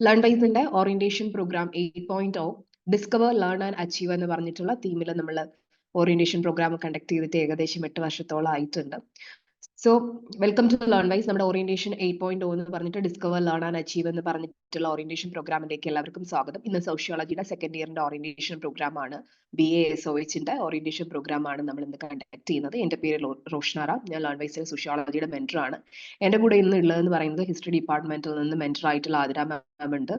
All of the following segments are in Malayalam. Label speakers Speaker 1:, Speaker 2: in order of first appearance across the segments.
Speaker 1: ലേൺവൈസിന്റെ orientation programme 8.0 discover learn and achieve എന്ന് പറഞ്ഞിട്ടുള്ള തീമിൽ നമ്മൾ ഓറിയന്റേഷൻ പ്രോഗ്രാം കണ്ടക്ട് ചെയ്തിട്ട് ഏകദേശം 8 വർഷത്തോളം ആയിട്ടുണ്ട്. So welcome to Learnwise. നമ്മുടെ ഓറിയന്റേഷൻ 8.0 എന്ന് പറഞ്ഞിട്ട് ഡിസ്കവർ ലേൺ ആൻഡ് അച്ചീവ് എന്ന് പറഞ്ഞിട്ടുള്ള ഓറിയന്റേഷൻ പ്രോഗ്രാമിലേക്ക് എല്ലാവർക്കും സ്വാഗതം. ഇന്ന് സോഷ്യോളജിയുടെ സെക്കൻഡ് ഇയറിന്റെ ഓറിയന്റേഷൻ പ്രോഗ്രാം ആണ്. BASOHന്റെ ഓറിയന്റേഷൻ പ്രോഗ്രാം ആണ് നമ്മൾ ഇന്ന് കണ്ടക്ട് ചെയ്യുന്നത്. എന്റെ പേര് റോഷ്നാറ. ഞാൻ ലേൺവൈസിലെ സോഷ്യോളജിയുടെ മെന്റർ ആണ്. എന്റെ കൂടെ ഇന്ന് ഉള്ളതെന്ന് പറയുന്നത് ഹിസ്റ്ററി ഡിപ്പാർട്ട്മെന്റിൽ നിന്ന് മെന്റർ ആയിട്ടുള്ള ആതിര മാം ഉണ്ട്,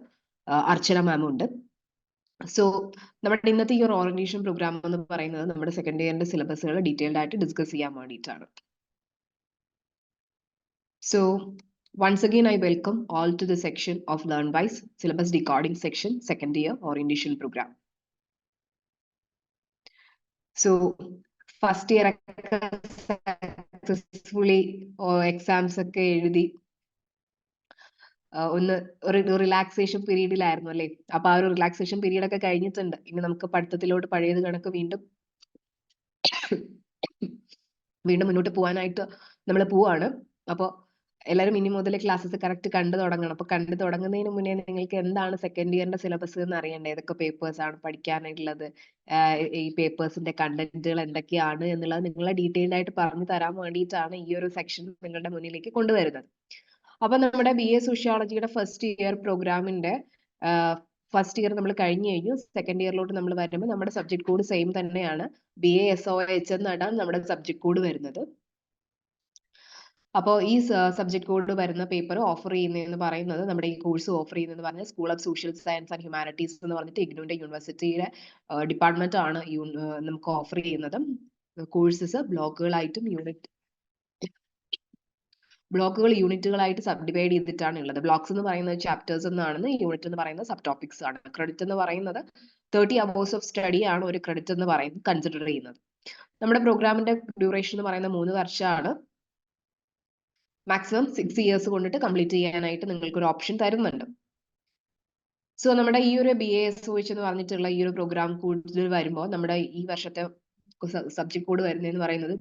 Speaker 1: അർച്ചന മാം ഉണ്ട്. സോ നമ്മുടെ ഇന്നത്തെ ഈ ഒരു ഓറിയന്റേഷൻ പ്രോഗ്രാം എന്ന് പറയുന്നത് നമ്മുടെ സെക്കൻഡ് ഇയറിന്റെ സിലബസുകൾ ഡീറ്റെയിൽഡ് ആയിട്ട് ഡിസ്കസ് ചെയ്യാൻ വേണ്ടിയിട്ടാണ്. So once again, I welcome all to the section of LearnWise syllabus decoding section, second year orientation program. So first year successfully exams ഒക്കെ എഴുതി ഒന്ന് ഒരു റിലാക്സേഷൻ പീരീഡിലായിരുന്നു അല്ലേ? അപ്പൊ ആ ഒരു റിലാക്സേഷൻ പീരീഡ് ഒക്കെ കഴിഞ്ഞിട്ടുണ്ട്. ഇനി നമുക്ക് പഠിത്തത്തിലോട്ട് പഴയത് കണക്ക് വീണ്ടും മുന്നോട്ട് പോകാനായിട്ട് നമ്മൾ പോവാണ്. അപ്പോൾ എല്ലാവരും ഇനി മുതൽ ക്ലാസ്സസ് കറക്റ്റ് കണ്ടു തുടങ്ങണം. അപ്പൊ കണ്ടു തുടങ്ങുന്നതിന് മുന്നേ നിങ്ങൾക്ക് എന്താണ് സെക്കൻഡ് ഇയറിന്റെ സിലബസ് എന്ന് അറിയണ്ടേ? ഏതൊക്കെ പേപ്പേഴ്സ് ആണ് പഠിക്കാനായിട്ടുള്ളത്, ഈ പേപ്പേഴ്സിന്റെ കണ്ടന്റുകൾ എന്തൊക്കെയാണ് എന്നുള്ളത് നിങ്ങളെ ഡീറ്റെയിൽഡ് ആയിട്ട് പറഞ്ഞു തരാൻ വേണ്ടിയിട്ടാണ് ഈ ഒരു സെക്ഷൻ നിങ്ങളുടെ മുന്നിലേക്ക് കൊണ്ടുവരുന്നത്. അപ്പൊ നമ്മുടെ BA സോഷ്യോളജിയുടെ ഫസ്റ്റ് ഇയർ പ്രോഗ്രാമിന്റെ ഫസ്റ്റ് ഇയർ നമ്മൾ കഴിഞ്ഞു കഴിഞ്ഞു. സെക്കൻഡ് ഇയറിലോട്ട് നമ്മൾ വരുമ്പോൾ നമ്മുടെ സബ്ജക്ട് കോഡ് സെയിം തന്നെയാണ്. BASOH എന്നാണ് നമ്മുടെ സബ്ജക്ട് കോഡ് വരുന്നത്. അപ്പോൾ ഈ സബ്ജക്ട് കോഡ് വരുന്ന പേപ്പർ ഓഫർ ചെയ്യുന്നതെന്ന് പറയുന്നത്, നമ്മുടെ ഈ കോഴ്സ് ഓഫർ ചെയ്യുന്നതെന്ന് പറഞ്ഞാൽ school of social science and humanities എന്ന് പറഞ്ഞിട്ട് ഇഗ്നോയുടെ യൂണിവേഴ്സിറ്റിയുടെ ഡിപ്പാർട്ട്മെന്റ് ആണ് നമുക്ക് ഓഫർ ചെയ്യുന്നത്. കോഴ്സസ് ബ്ലോക്കുകളായിട്ടും യൂണിറ്റുകളായിട്ട് സബ് ഡിവൈഡ് ചെയ്തിട്ടാണ് ഉള്ളത്. ബ്ലോക്സ് എന്ന് പറയുന്നത് ചാപ്റ്റേഴ്സ് എന്നാണ്, യൂണിറ്റ് എന്ന് പറയുന്നത് സബ് ടോപ്പിക്സ് ആണ്. ക്രെഡിറ്റ് എന്ന് പറയുന്നത് 30 hours ഓഫ് സ്റ്റഡി ആണ് ഒരു ക്രെഡിറ്റ് എന്ന് പറയുന്നത് കൺസിഡർ ചെയ്യുന്നത്. നമ്മുടെ പ്രോഗ്രാമിന്റെ ഡ്യൂറേഷൻ എന്ന് പറയുന്നത് 3 വർഷമാണ്. മാക്സിമം 6 years കൊണ്ടിട്ട് കംപ്ലീറ്റ് ചെയ്യാനായിട്ട് നിങ്ങൾക്ക് ഒരു ഓപ്ഷൻ തരുന്നുണ്ട്. സോ നമ്മുടെ ഈ ഒരു BASOH എന്ന് പറഞ്ഞിട്ടുള്ള ഈ ഒരു പ്രോഗ്രാം കൂടുതൽ വരുമ്പോൾ നമ്മുടെ ഈ വർഷത്തെ സബ്ജക്ട് കോഡ് വരുന്നതെന്ന് പറയുന്നത്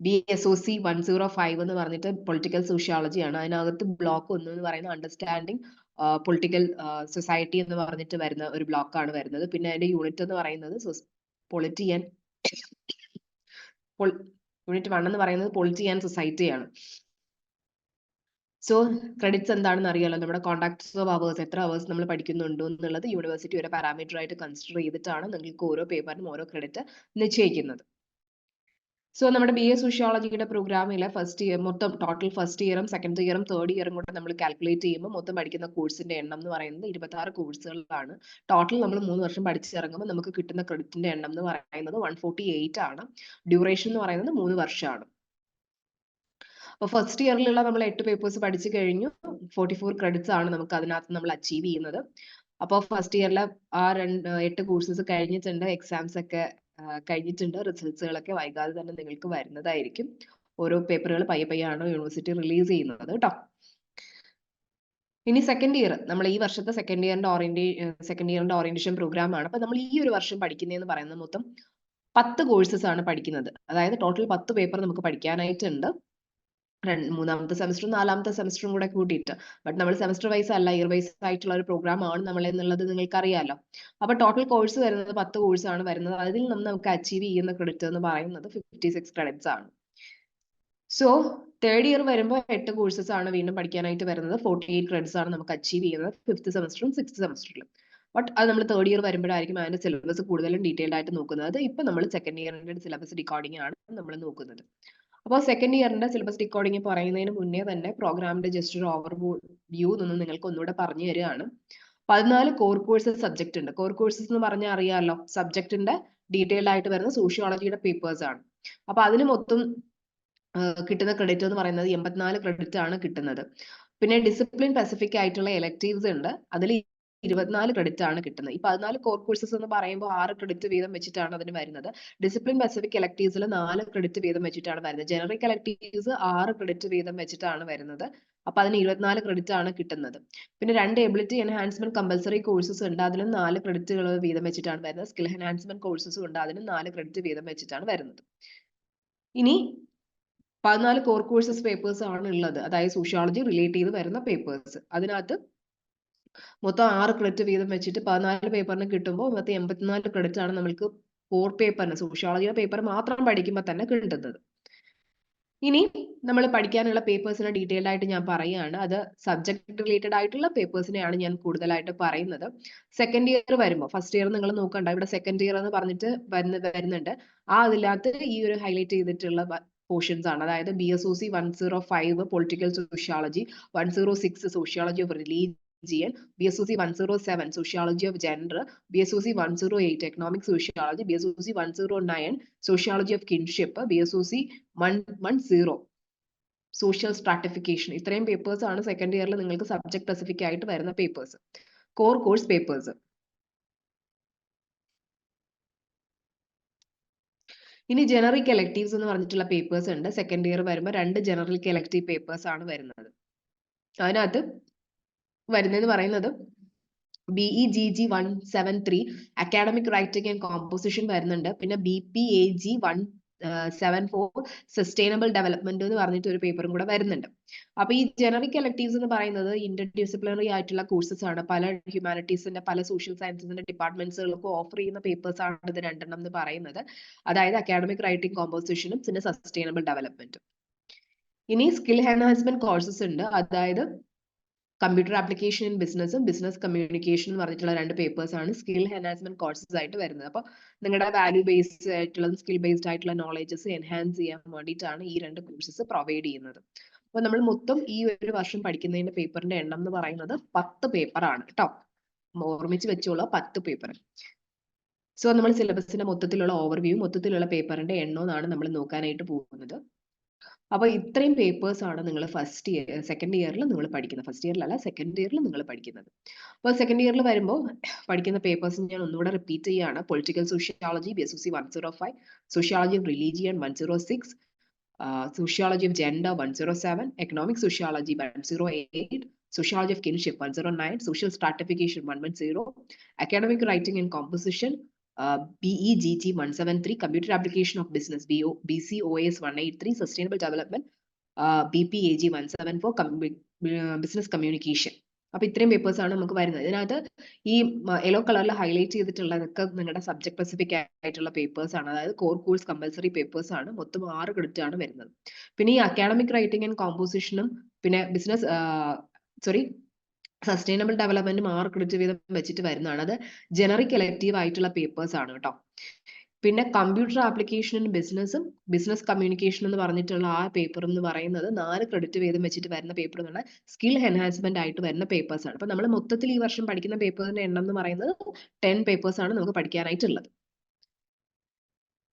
Speaker 1: BSOC 105 എന്ന് പറഞ്ഞിട്ട് പൊളിറ്റിക്കൽ സോഷ്യോളജി ആണ്. അതിനകത്ത് ബ്ലോക്ക് 1 എന്ന് പറയുന്നത് അണ്ടർസ്റ്റാൻഡിങ് പൊളിറ്റിക്കൽ സൊസൈറ്റി എന്ന് പറഞ്ഞിട്ട് വരുന്ന ഒരു ബ്ലോക്ക് ആണ് വരുന്നത്. പിന്നെ അതിന്റെ യൂണിറ്റ് എന്ന് പറയുന്നത് യൂണിറ്റ് 1 എന്ന് പറയുന്നത് പൊളിറ്റി ആൻഡ് സൊസൈറ്റി ആണ്. സോ ക്രെഡിറ്റ്സ് എന്താണെന്ന് അറിയാലോ. നമ്മുടെ കോൺടാക്ട്സ് ഓഫ് അവേഴ്സ്, എത്ര അവേഴ്സ് നമ്മൾ പഠിക്കുന്നുണ്ടോ എന്നുള്ളത് യൂണിവേഴ്സിറ്റി ഒരു പാരാമീറ്റർ ആയിട്ട് കൺസിഡർ ചെയ്തിട്ടാണ് നിങ്ങൾക്ക് ഓരോ പേപ്പറിനും ഓരോ ക്രെഡിറ്റ് നിശ്ചയിക്കുന്നത്. സോ നമ്മുടെ BA സോഷ്യോളജിയുടെ പ്രോഗ്രാമിലെ ഫസ്റ്റ് ഇയർ മൊത്തം ടോട്ടൽ ഫസ്റ്റ് ഇയറും സെക്കൻഡ് ഇയറും തേർഡ് ഇയറും കൂടെ നമ്മൾ കാൽക്കുലേറ്റ് ചെയ്യുമ്പോൾ മൊത്തം പഠിക്കുന്ന കോഴ്സിന്റെ എണ്ണം എന്ന് പറയുന്നത് 26 കോഴ്സുകളാണ്. ടോട്ടൽ നമ്മൾ 3 വർഷം പഠിച്ചിറങ്ങുമ്പോൾ നമുക്ക് കിട്ടുന്ന ക്രെഡിറ്റിന്റെ എണ്ണം എന്ന് പറയുന്നത് 148 ആണ്. ഡ്യൂറേഷൻ എന്ന് പറയുന്നത് 3 വർഷമാണ്. അപ്പൊ ഫസ്റ്റ് ഇയറിലുള്ള നമ്മൾ 8 പേപ്പേഴ്സ് പഠിച്ചു കഴിഞ്ഞു. 44 ക്രെഡിറ്റ്സ് ആണ് നമുക്ക് അതിനകത്ത് നമ്മൾ അച്ചീവ് ചെയ്യുന്നത്. അപ്പോൾ ഫസ്റ്റ് ഇയറിലെ ആ 8 കോഴ്സസ് കഴിഞ്ഞിട്ടുണ്ട്. എക്സാംസ് ഒക്കെ കഴിഞ്ഞിട്ടുണ്ട്. റിസൾട്ട്സുകളൊക്കെ വൈകാതെ തന്നെ നിങ്ങൾക്ക് വരുന്നതായിരിക്കും. ഓരോ പേപ്പറുകൾ പയ്യാണ് യൂണിവേഴ്സിറ്റി റിലീസ് ചെയ്യുന്നത് കേട്ടോ. ഇനി സെക്കൻഡ് ഇയർ, നമ്മൾ ഈ വർഷത്തെ സെക്കൻഡ് ഇയറിന്റെ ഓറിയന്റേഷൻ പ്രോഗ്രാം ആണ്. അപ്പൊ നമ്മൾ ഈ ഒരു വർഷം പഠിക്കുന്നതെന്ന് പറയുന്നത് മൊത്തം 10 കോഴ്സസ് ആണ് പഠിക്കുന്നത്. അതായത് ടോട്ടൽ 10 പേപ്പർ നമുക്ക് പഠിക്കാനായിട്ടുണ്ട്. മൂന്നാമത്തെ സെമസ്റ്ററും 4ാമത്തെ സെമസ്റ്ററും കൂടെ കൂട്ടിയിട്ട്. ബട്ട് നമ്മൾ സെമസ്റ്റർ വൈസ് അല്ല, ഇയർ വൈസ് ആയിട്ടുള്ള ഒരു പ്രോഗ്രാം ആണ് നമ്മൾ എന്നുള്ളത് നിങ്ങൾക്ക് അറിയാലോ. അപ്പൊ ടോട്ടൽ കോഴ്സ് വരുന്നത് 10 കോഴ്സ് ആണ് വരുന്നത്. അതിൽ നിന്ന് നമുക്ക് അച്ചീവ് ചെയ്യുന്ന ക്രെഡിറ്റ് എന്ന് പറയുന്നത് 56 ക്രെഡിറ്റ്സ് ആണ്. സോ തേർഡ് ഇയർ വരുമ്പോൾ 8 കോഴ്സസ് ആണ് വീണ്ടും പഠിക്കാനായിട്ട് വരുന്നത്. 48 ക്രെഡിറ്റ്സ് ആണ് നമുക്ക് അച്ചീവ് ചെയ്യുന്നത് 5th സെമസ്റ്ററും 6th സെമസ്റ്ററിലും. ബട്ട് അത് നമ്മൾ തേർഡ് ഇയർ വരുമ്പോഴായിരിക്കും അതിന്റെ സിലബസ് കൂടുതലും ഡീറ്റെയിൽഡ് ആയിട്ട് നോക്കുന്നത്. ഇപ്പൊ നമ്മൾ സെക്കൻഡ് ഇയറിന്റെ സിലബസ് ഡിക്കോഡിംഗ് ആണ് നമ്മൾ നോക്കുന്നത്. അപ്പോൾ സെക്കൻഡ് ഇയറിന്റെ സിലബസ് ഡിക്കോഡിംഗ് പറയുന്നതിന് മുന്നേ തന്നെ പ്രോഗ്രാമിന്റെ ജസ്റ്റ് ഒരു ഓവർവ്യൂ നിന്ന് നിങ്ങൾക്ക് ഒന്നുകൂടെ പറഞ്ഞു തരികയാണ്. 14 കോർ കോഴ്സസ് സബ്ജക്ട് ഉണ്ട്. കോർ കോഴ്സസ് എന്ന് പറഞ്ഞാൽ അറിയാമല്ലോ, സബ്ജക്റ്റിന്റെ ഡീറ്റെയിൽഡ് ആയിട്ട് വരുന്ന സോഷ്യോളജിയുടെ പേപ്പേഴ്സ് ആണ്. അപ്പൊ അതിന് മൊത്തം കിട്ടുന്ന ക്രെഡിറ്റ് എന്ന് പറയുന്നത് 84 ക്രെഡിറ്റ് ആണ് കിട്ടുന്നത്. പിന്നെ ഡിസിപ്ലിൻ സ്പെസിഫിക് ആയിട്ടുള്ള എലക്ടീവ്സ് ഉണ്ട്. അതിൽ 24 ക്രെഡിറ്റ് ആണ് കിട്ടുന്നത്. ഈ 14 കോർ കോഴ്സസ് എന്ന് പറയുമ്പോൾ 6 ക്രെഡിറ്റ് വീതം വെച്ചിട്ടാണ് അതിന് വരുന്നത്. ഡിസിപ്ലിൻ സ്പെസിഫിക് എലക്ടീവ്സിൽ 4 ക്രെഡിറ്റ് വീതം വെച്ചിട്ടാണ് വരുന്നത്. ജനറിക് എലക്ടീവ്സ് 6 ക്രെഡിറ്റ് വീതം വെച്ചിട്ടാണ് വരുന്നത്. അപ്പൊ അതിന് 24 ക്രെഡിറ്റ് ആണ് കിട്ടുന്നത്. പിന്നെ 2 എബിലിറ്റി എൻഹാൻസ്മെന്റ് കമ്പൽസറി കോഴ്സസ് ഉണ്ട്, അതിലും 4 ക്രെഡിറ്റുകൾ വീതം വെച്ചിട്ടാണ് വരുന്നത്. സ്കിൽ എൻഹാൻസ്മെന്റ് കോഴ്സസും ഉണ്ട്, അതിനും 4 ക്രെഡിറ്റ് വീതം വെച്ചിട്ടാണ് വരുന്നത്. ഇനി 14 കോർ കോഴ്സസ് പേപ്പേഴ്സ് ആണ് ഉള്ളത്, അതായത് സോഷ്യോളജി റിലേറ്റ് ചെയ്ത് വരുന്ന പേപ്പേഴ്സ്. അതിനകത്ത് മൊത്തം 6 ക്രെഡിറ്റ് വീതം വെച്ചിട്ട് 14 പേപ്പറിന് കിട്ടുമ്പോൾ മൊത്തം 84 ക്രെഡിറ്റ് ആണ് നമ്മൾക്ക് കോർ പേപ്പറിന് സോഷ്യോളജിയുടെ പേപ്പർ മാത്രം പഠിക്കുമ്പോൾ തന്നെ കിട്ടുന്നത്. ഇനി നമ്മൾ പഠിക്കാനുള്ള പേപ്പേഴ്സിനെ ഡീറ്റെയിൽഡ് ആയിട്ട് ഞാൻ പറയുകയാണ്. അത് സബ്ജക്ട് റിലേറ്റഡ് ആയിട്ടുള്ള പേപ്പേഴ്സിനെയാണ് ഞാൻ കൂടുതലായിട്ട് പറയുന്നത്. സെക്കൻഡ് ഇയർ വരുമ്പോൾ, ഫസ്റ്റ് ഇയർ നിങ്ങൾ നോക്കണ്ട, ഇവിടെ സെക്കൻഡ് ഇയർ എന്ന് പറഞ്ഞിട്ട് വരുന്നുണ്ട്. അതിനകത്ത് ഈ ഒരു ഹൈലൈറ്റ് ചെയ്തിട്ടുള്ള പോർഷൻസ് ആണ്. അതായത് BSOC 105 political sociology, 106 sociology of religion, BSOC 107 sociology of gender, BSOC 108 economic sociology, BSOC 109 sociology of kinship, BSOC 110 social stratification. ഇത്രയും പേപ്പേഴ്സ് ആണ് സെക്കൻഡ് ഇയറിൽ നിങ്ങൾക്ക് സബ്ജക്ട് സ്പെസിഫിക് ആയിട്ട് വരുന്ന പേപ്പേഴ്സ്, കോർ കോഴ്സ് പേപ്പേഴ്സ്. ഇനി ജനറിക് എലക്ടീവ്സ് എന്ന് പറഞ്ഞിട്ടുള്ള പേപ്പേഴ്സ് ഉണ്ട്. സെക്കൻഡ് ഇയർ വരുമ്പോൾ 2 ജനറിക് എലക്ടീവ് പേപ്പേഴ്സ് ആണ് വരുന്നത്. അതിനകത്ത് വരുന്നതെന്ന് പറയുന്നത് BEGG 173 academic writing and composition വരുന്നുണ്ട്. പിന്നെ BPAG 174 സസ്റ്റൈനബിൾ ഡെവലപ്മെന്റ് എന്ന് പറഞ്ഞിട്ട് ഒരു പേപ്പറും കൂടെ വരുന്നുണ്ട്. അപ്പൊ ഈ ജനറിക് എലക്ടീവ്സ് എന്ന് പറയുന്നത് ഇന്റർ ഡിസിപ്ലിനറി ആയിട്ടുള്ള കോഴ്സസ് ആണ്. പല ഹ്യൂമാനിറ്റീസിന്റെ പല സോഷ്യൽ സയൻസസിന്റെ ഡിപ്പാർട്ട്മെന്റ്സുകൾക്ക് ഓഫർ ചെയ്യുന്ന പേപ്പേഴ്സ് ആണ് ഇത് രണ്ടെണ്ണം എന്ന് പറയുന്നത്. അതായത് അക്കാഡമിക് റൈറ്റിംഗ് കോമ്പോസിഷനും പിന്നെ സസ്റ്റൈനബിൾ ഡെവലപ്മെന്റും. ഇനി സ്കിൽ എൻഹാൻസ്മെന്റ് കോഴ്സസ് ഉണ്ട്. അതായത് കമ്പ്യൂട്ടർ ആപ്ലിക്കേഷൻ ഇൻ ബിസിനസ്സും ബിസിനസ് കമ്മ്യൂണിക്കേഷൻ എന്ന് പറഞ്ഞിട്ടുള്ള 2 പേപ്പേഴ്സ് ആണ് സ്കിൽ എൻഹാൻസ്മെന്റ് കോഴ്സസ് ആയിട്ട് വരുന്നത്. അപ്പൊ നിങ്ങളുടെ വാല്യൂ ബേസ്ഡ് ആയിട്ടുള്ള സ്കിൽ ബേസ്ഡ് ആയിട്ടുള്ള നോളജസ് എൻഹാൻസ് ചെയ്യാൻ വേണ്ടിയിട്ടാണ് ഈ 2 കോഴ്സസ് പ്രൊവൈഡ് ചെയ്യുന്നത്. അപ്പൊ നമ്മൾ മൊത്തം ഈ ഒരു വർഷം പഠിക്കുന്നതിന്റെ പേപ്പറിന്റെ എണ്ണം എന്ന് പറയുന്നത് 10 പേപ്പർ ആണ് കേട്ടോ. ഓർമ്മിച്ച് വെച്ചോളൂ, 10 പേപ്പർ. സോ നമ്മൾ സിലബസിന്റെ മൊത്തത്തിലുള്ള ഓവർവ്യൂ, മൊത്തത്തിലുള്ള പേപ്പറിന്റെ എണ്ണമാണ് നമ്മൾ നോക്കാനായിട്ട് പോകുന്നത്. അപ്പൊ ഇത്രയും പേപ്പേഴ്സ് ആണ് നിങ്ങൾ സെക്കൻഡ് ഇയറിൽ നിങ്ങൾ പഠിക്കുന്നത്. ഫസ്റ്റ് ഇയറിലല്ല, സെക്കൻഡ് ഇയറിൽ നിങ്ങൾ പഠിക്കുന്നത്. അപ്പോൾ സെക്കൻഡ് ഇയറിൽ വരുമ്പോൾ പഠിക്കുന്ന പേപ്പേഴ്സ് ഞാൻ ഒന്നുകൂടെ റിപ്പീറ്റ് ചെയ്യുകയാണ്. Political sociology BSOC 105, sociology of religion 106, sociology of gender 107, economic sociology 108, sociology of kinship 109, social stratification 110, academic writing and composition BEGG 173, computer application of business BCOS 183, sustainable development BPAG 174, business communication. അപ്പൊ ഇത്രയും പേപ്പേഴ്സ് ആണ് നമുക്ക് വരുന്നത്. ഇതിനകത്ത് ഈ യെല്ലോ കളറിൽ ഹൈലൈറ്റ് ചെയ്തിട്ടുള്ളതൊക്കെ നിങ്ങളുടെ സബ്ജക്ട് സ്പെസിഫിക് ആയിട്ടുള്ള പേപ്പേഴ്സ് ആണ്. അതായത് കോർ കോഴ്സ് കമ്പൽസറി പേപ്പേഴ്സ് ആണ്. മൊത്തം 6 ക്രെഡിറ്റ് ആണ് വരുന്നത്. പിന്നെ ഈ അക്കാഡമിക് റൈറ്റിംഗ് ആൻഡ് കോമ്പോസിഷനും പിന്നെ സസ്റ്റൈനബിൾ ഡെവലപ്മെന്റും 6 ക്രെഡിറ്റ് വീതം വെച്ചിട്ട് വരുന്നതാണ്. അത് ജനറിക് എലക്റ്റീവ് ആയിട്ടുള്ള പേപ്പേഴ്സ് ആണ് കേട്ടോ. പിന്നെ കമ്പ്യൂട്ടർ ആപ്ലിക്കേഷൻ ബിസിനസ്സും ബിസിനസ് കമ്മ്യൂണിക്കേഷൻ എന്ന് പറഞ്ഞിട്ടുള്ള ആ പേപ്പർ എന്ന് പറയുന്നത് 4 ക്രെഡിറ്റ് വീതം വെച്ചിട്ട് വരുന്ന പേപ്പർ എന്നുള്ള സ്കിൽ എൻഹാൻസ്മെന്റ് ആയിട്ട് വരുന്ന പേപ്പേഴ്സ് ആണ്. അപ്പൊ നമ്മൾ മൊത്തത്തിൽ ഈ വർഷം പഠിക്കുന്ന പേപ്പറിന്റെ എണ്ണം എന്ന് പറയുന്നത് 10 പേപ്പേഴ്സ് ആണ് നമുക്ക് പഠിക്കാനായിട്ടുള്ളത്.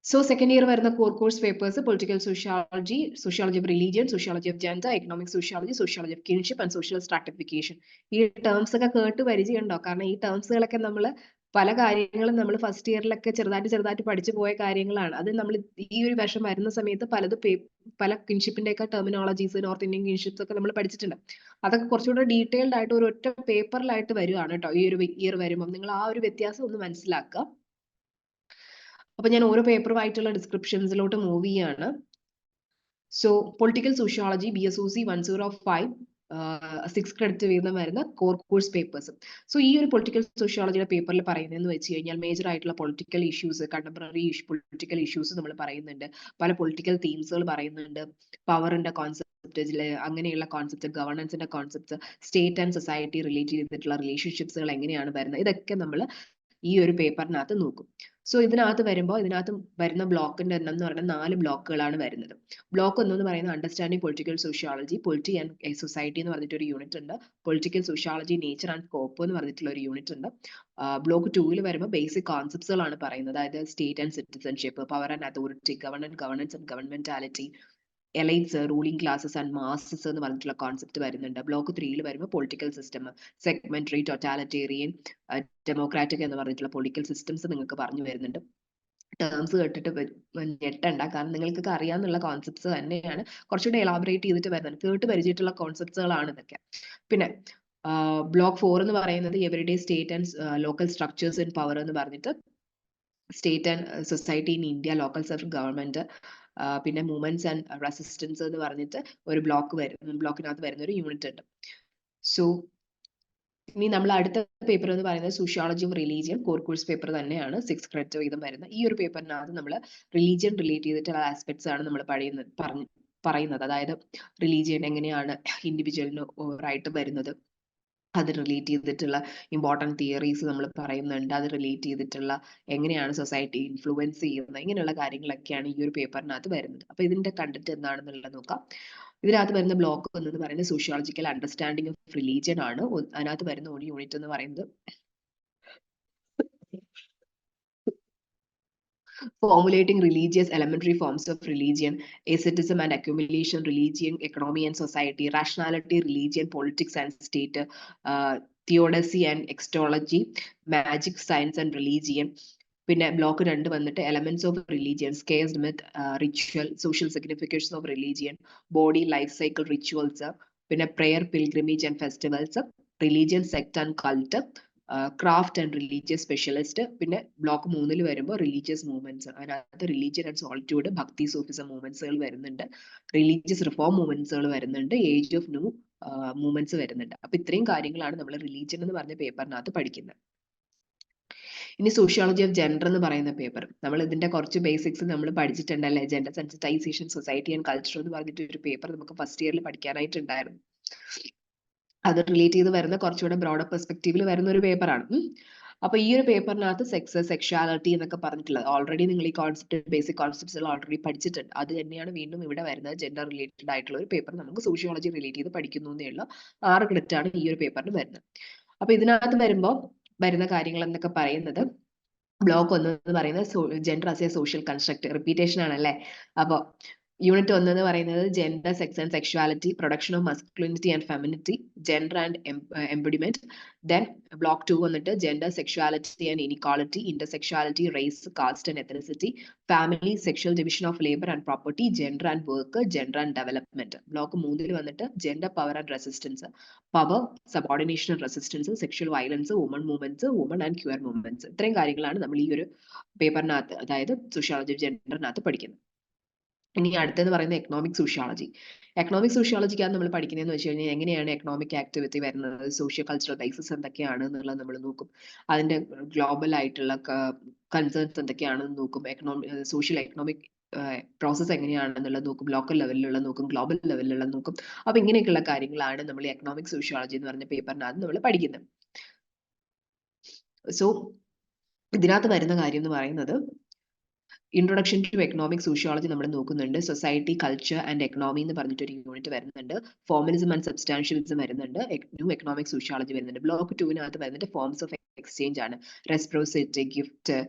Speaker 1: സോ സെക്കൻഡ് ഇയർ വരുന്ന core course papers political sociology, sociology of religion, sociology of gender, economic sociology, sociology of kinship and social stratification. ഈ ടേംസ് ഒക്കെ കേട്ട് പരിചയമുണ്ടോ? കാരണം ഈ ടേംസുകളൊക്കെ നമ്മൾ പല കാര്യങ്ങളും നമ്മൾ ഫസ്റ്റ് ഇയറിലൊക്കെ ചെറുതായിട്ട് പഠിച്ചു പോയ കാര്യങ്ങളാണ്. അത് നമ്മൾ ഈ ഒരു വർഷം വരുന്ന സമയത്ത് പല കിൻഷിപ്പിന്റെ ഒക്കെ ടെർമിനോളജീസ്, നോർത്ത് ഇന്ത്യൻ കിൻഷിപ്സ് ഒക്കെ നമ്മൾ പഠിച്ചിട്ടുണ്ട്. അതൊക്കെ കുറച്ചുകൂടെ ഡീറ്റെയിൽഡ് ആയിട്ട് ഒരു ഒറ്റ പേപ്പറിലായിട്ട് വരുവാണ് കേട്ടോ. ഈ ഒരു ഇയർ വരുമ്പോൾ നിങ്ങൾ ആ ഒരു വ്യത്യാസം ഒന്ന് മനസ്സിലാക്കുക. അപ്പൊ ഞാൻ ഓരോ പേപ്പറുമായിട്ടുള്ള ഡിസ്ക്രിപ്ഷൻസിലോട്ട് മൂവ് ചെയ്യാണ്. So political sociology BSOC 105 6 credit വീതം വരുന്ന കോർ കോഴ്സ് പേപ്പേഴ്സ്. സോ ഈ ഒരു പൊളിറ്റിക്കൽ സോഷ്യോളജിയുടെ പേപ്പറിൽ പറയുന്നതെന്ന് വെച്ച് കഴിഞ്ഞാൽ മേജർ ആയിട്ടുള്ള political issues, contemporary political issues നമ്മൾ പറയുന്നുണ്ട്. പല പൊളിറ്റിക്കൽ തീംസുകൾ പറയുന്നുണ്ട്. പവറിന്റെ കോൺസെപ്റ്റ്, അങ്ങനെയുള്ള കോൺസെപ്റ്റ്, ഗവർണൻസിന്റെ concept, state and society relate ചെയ്തിട്ടുള്ള റിലേഷൻഷിപ്സുകൾ എങ്ങനെയാണ് വരുന്നത്, ഇതൊക്കെ നമ്മൾ ഈ ഒരു പേപ്പറിനകത്ത് നോക്കും. സോ ഇതിനകത്ത് വരുന്ന ബ്ലോക്കിന്റെ എണ്ണം എന്ന് പറയുന്നത് 4 ബ്ലോക്കുകളാണ് വരുന്നത്. ബ്ലോക്ക് 1 എന്ന് പറയുന്നത് understanding political sociology, polity and society എന്ന് പറഞ്ഞിട്ട് ഒരു യൂണിറ്റ് ഉണ്ട്. Political sociology, nature and scope എന്ന് പറഞ്ഞിട്ടുള്ള ഒരു യൂണിറ്റ് ഉണ്ട്. ബ്ലോക്ക് 2 വരുമ്പോൾ ബേസിക് കോൺസെപ്റ്റ്സുകളാണ് പറയുന്നത്. അതായത് state and citizenship, power and authority, governance and governmentality, elites, ruling classes and masses എന്ന് പറഞ്ഞിട്ടുള്ള കോൺസെപ്റ്റ് വരുന്നുണ്ട്. ബ്ലോക്ക് 3 വരുമ്പോൾ political system, segmentary, totalitarian, democratic എന്ന് പറഞ്ഞിട്ടുള്ള പൊളിറ്റിക്കൽ സിസ്റ്റംസ് നിങ്ങൾക്ക് പറഞ്ഞു വരുന്നുണ്ട്. ടേംസ് കേട്ടിട്ട് ഞെട്ടണ്ട, കാരണം നിങ്ങൾക്കൊക്കെ അറിയാവുന്ന കോൺസെപ്റ്റ്സ് തന്നെയാണ്, കുറച്ചുകൂടെ എലാബറേറ്റ് ചെയ്തിട്ട് വരുന്നുണ്ട്. കേട്ട് പരിചയമായിട്ടുള്ള കോൺസെപ്റ്റ്സുകളാണ് ഇതൊക്കെ. പിന്നെ ബ്ലോക്ക് 4 എന്ന് പറയുന്നത് everyday state and local structures in power എന്ന് പറഞ്ഞിട്ട് state and society in India, local self government, പിന്നെ മൂവ്മെന്റ്സ് ആൻഡ് റെസിസ്റ്റൻസ് എന്ന് പറഞ്ഞിട്ട് ഒരു ബ്ലോക്കിനകത്ത് വരുന്ന ഒരു യൂണിറ്റ് ഉണ്ട്. സോ ഇനി നമ്മൾ അടുത്ത പേപ്പർ എന്ന് പറയുന്നത് sociology of religion, core course paper തന്നെയാണ്, 6 ക്രെഡിറ്റ് വീതം വരുന്ന. ഈ ഒരു പേപ്പറിനകത്ത് നമ്മൾ റിലീജിയൻ റിലേറ്റ് ചെയ്തിട്ടുള്ള ആസ്പെക്ട്സ് ആണ് നമ്മൾ പറയുന്നത്. അതായത് റിലീജിയൻ എങ്ങനെയാണ് ഇൻഡിവിജ്വലിന് ആയിട്ട് വരുന്നത്, അത് റിലേറ്റ് ചെയ്തിട്ടുള്ള ഇമ്പോർട്ടൻറ്റ് തിയറീസ് നമ്മൾ പറയുന്നുണ്ട്. അത് റിലേറ്റ് ചെയ്തിട്ടുള്ള എങ്ങനെയാണ് സൊസൈറ്റി ഇൻഫ്ലുവൻസ് ചെയ്യുന്നത്, ഇങ്ങനെയുള്ള കാര്യങ്ങളൊക്കെയാണ് ഈ ഒരു പേപ്പറിനകത്ത് വരുന്നത്. അപ്പൊ ഇതിന്റെ കണ്ടന്റ് എന്താണെന്നുള്ളത് നോക്കാം. ഇതിനകത്ത് വരുന്ന ബ്ലോക്ക് എന്ന് പറയുന്നത് സോഷ്യോളജിക്കൽ അണ്ടർസ്റ്റാൻഡിങ് ഓഫ് റിലീജിയൻ ആണ്. അതിനകത്ത് വരുന്ന ഒരു യൂണിറ്റ് എന്ന് പറയുന്നത് formulating religious elementary forms of religion, asceticism and accumulation, religion, economy and society, rationality, religion, politics and state, theodicy and extology, magic, science and religion. പിന്നെ ബ്ലോക്ക് 2 വന്നിട്ട് elements of religion, sacred, myth, ritual, social signification of religion, body, life cycle, rituals, പിന്നെ prayer, pilgrimage and festivals, religion, sect and cult, craft and religious specialist. പിന്നെ ബ്ലോക്ക് 3 വരുമ്പോൾ റിലീജിയസ് മൂവ്മെന്റ്സ്, അതിനകത്ത് religion and solitude, bhakti, Sufism മൂവ്മെന്റ്സുകൾ വരുന്നുണ്ട്, റിലീജിയസ് റിഫോം മൂവ്മെന്റ്സുകൾ വരുന്നുണ്ട്, ഏജ് ഓഫ് ന്യൂ മൂവ്മെന്റ്സ് വരുന്നുണ്ട്. അപ്പൊ ഇത്രയും കാര്യങ്ങളാണ് നമ്മൾ റിലീജിയൻ എന്ന് പറഞ്ഞ പേപ്പറിനകത്ത് പഠിക്കുന്നത്. ഇനി സോഷ്യോളജി ഓഫ് ജെൻഡർ എന്ന് പറയുന്ന പേപ്പർ, നമ്മൾ ഇതിന്റെ കുറച്ച് ബേസിക്സ് നമ്മൾ പഠിച്ചിട്ടുണ്ടല്ലേ. Gender sensitization, society and culture എന്ന് പറഞ്ഞിട്ട് ഒരു പേപ്പർ നമുക്ക് ഫസ്റ്റ് ഇയറിൽ പഠിക്കാനായിട്ടുണ്ടായിരുന്നു. അത് റിലേറ്റ് ചെയ്ത് വരുന്ന കുറച്ചുകൂടെ ബ്രോഡർ പെർസ്പെക്റ്റീവിൽ വരുന്ന ഒരു പേപ്പറാണ്. അപ്പൊ ഈ ഒരു പേപ്പറിനകത്ത് സെക്സ്, സെക്ഷുവാലിറ്റി എന്നൊക്കെ പറഞ്ഞിട്ടുള്ളത് ഓൾറെഡി നിങ്ങൾ ഈ കോൺസെപ്റ്റ്, ബേസിക് കോൺസെപ്റ്റ്സ് ഓൾറെഡി പഠിച്ചിട്ടുണ്ട്. അത് തന്നെയാണ് വീണ്ടും ഇവിടെ വരുന്നത്. ജെൻഡർ റിലേറ്റഡ് ആയിട്ടുള്ള ഒരു പേപ്പർ നമുക്ക് സോഷ്യോളജി റിലേറ്റ് ചെയ്ത് പഠിക്കുന്നു എന്നുള്ള 6 ക്രെഡിറ്റ് ആണ് ഈ ഒരു പേപ്പറിന് വരുന്നത്. അപ്പൊ ഇതിനകത്ത് വരുമ്പോൾ വരുന്ന കാര്യങ്ങൾ എന്നൊക്കെ പറയുന്നത്, ബ്ലോക്ക് 1 എന്ന് പറയുന്നത് gender as a social construct, repetition ആണല്ലേ. അപ്പൊ യൂണിറ്റ് 1 എന്ന് പറയുന്നത് gender, sex and sexuality, production of masculinity and feminity, gender and embodiment. Then block 2 വന്നിട്ട് gender, sexuality and inequality, intersexuality, race, caste and ethnicity, family, sexual division of labour and property, gender and work, gender and development. Block 3 വന്നിട്ട് gender, power and resistance, power, subordination and resistance, sexual violence, woman movements, woman and queer movements. ഇത്രയും കാര്യങ്ങളാണ് നമ്മൾ ഈ ഒരു പേപ്പറിനകത്ത്, അതായത് സോഷ്യോളജി ഓഫ് ജെൻഡറിനകത്ത് പഠിക്കുന്നത്. ഇനി അടുത്തെന്ന് പറയുന്നത് എക്കണോമിക് സോഷ്യോളജി. എക്കണോമിക് സോഷ്യോളജിക്കാണ് നമ്മൾ പഠിക്കുന്നതെന്ന് വെച്ച് കഴിഞ്ഞാൽ എങ്ങനെയാണ് എക്കണോമിക് ആക്ടിവിറ്റി വരുന്നത്, സോഷ്യോ കൾച്ചറൽ ബേസിസ് എന്തൊക്കെയാണ് എന്നുള്ളത് നമ്മൾ നോക്കും. അതിന്റെ ഗ്ലോബൽ ആയിട്ടുള്ള കൺസേൺസ് എന്തൊക്കെയാണെന്ന് നോക്കും. സോഷ്യൽ എക്കണോമിക് പ്രോസസ് എങ്ങനെയാണെന്നുള്ളത് നോക്കും. ലോക്കൽ ലെവലിലുള്ള നോക്കും, ഗ്ലോബൽ ലെവലിലുള്ള നോക്കും. അപ്പൊ ഇങ്ങനെയൊക്കെയുള്ള കാര്യങ്ങളാണ് നമ്മൾ എക്കണോമിക് സോഷ്യോളജി എന്ന് പറഞ്ഞ പേപ്പറിനകത്ത് നമ്മൾ പഠിക്കുന്നത്. സോ ഇതിനകത്ത് വരുന്ന കാര്യം എന്ന് പറയുന്നത് ഇൻട്രൊഡക്ഷൻ ടു എക്കണോമിക് സോഷ്യോളജി നമ്മൾ നോക്കുന്നുണ്ട്. സൊസൈറ്റി, കൾച്ചർ ആൻഡ് എക്കണോമി എന്ന് പറഞ്ഞിട്ടൊരു യൂണിറ്റ് വരുന്നുണ്ട്. ഫോർമലിസം ആൻഡ് സബ്സ്റ്റാൻഷ്യലിസം വരുന്നുണ്ട്. ന്യൂ എക്കണോമിക് സോഷ്യോളജി വരുന്നുണ്ട്. ബ്ലോക്ക് 2 വരുന്നുണ്ട് ഫോംസ് ഓഫ് എക്സ്ചേഞ്ച് ആണ്. Reciprocity, gift,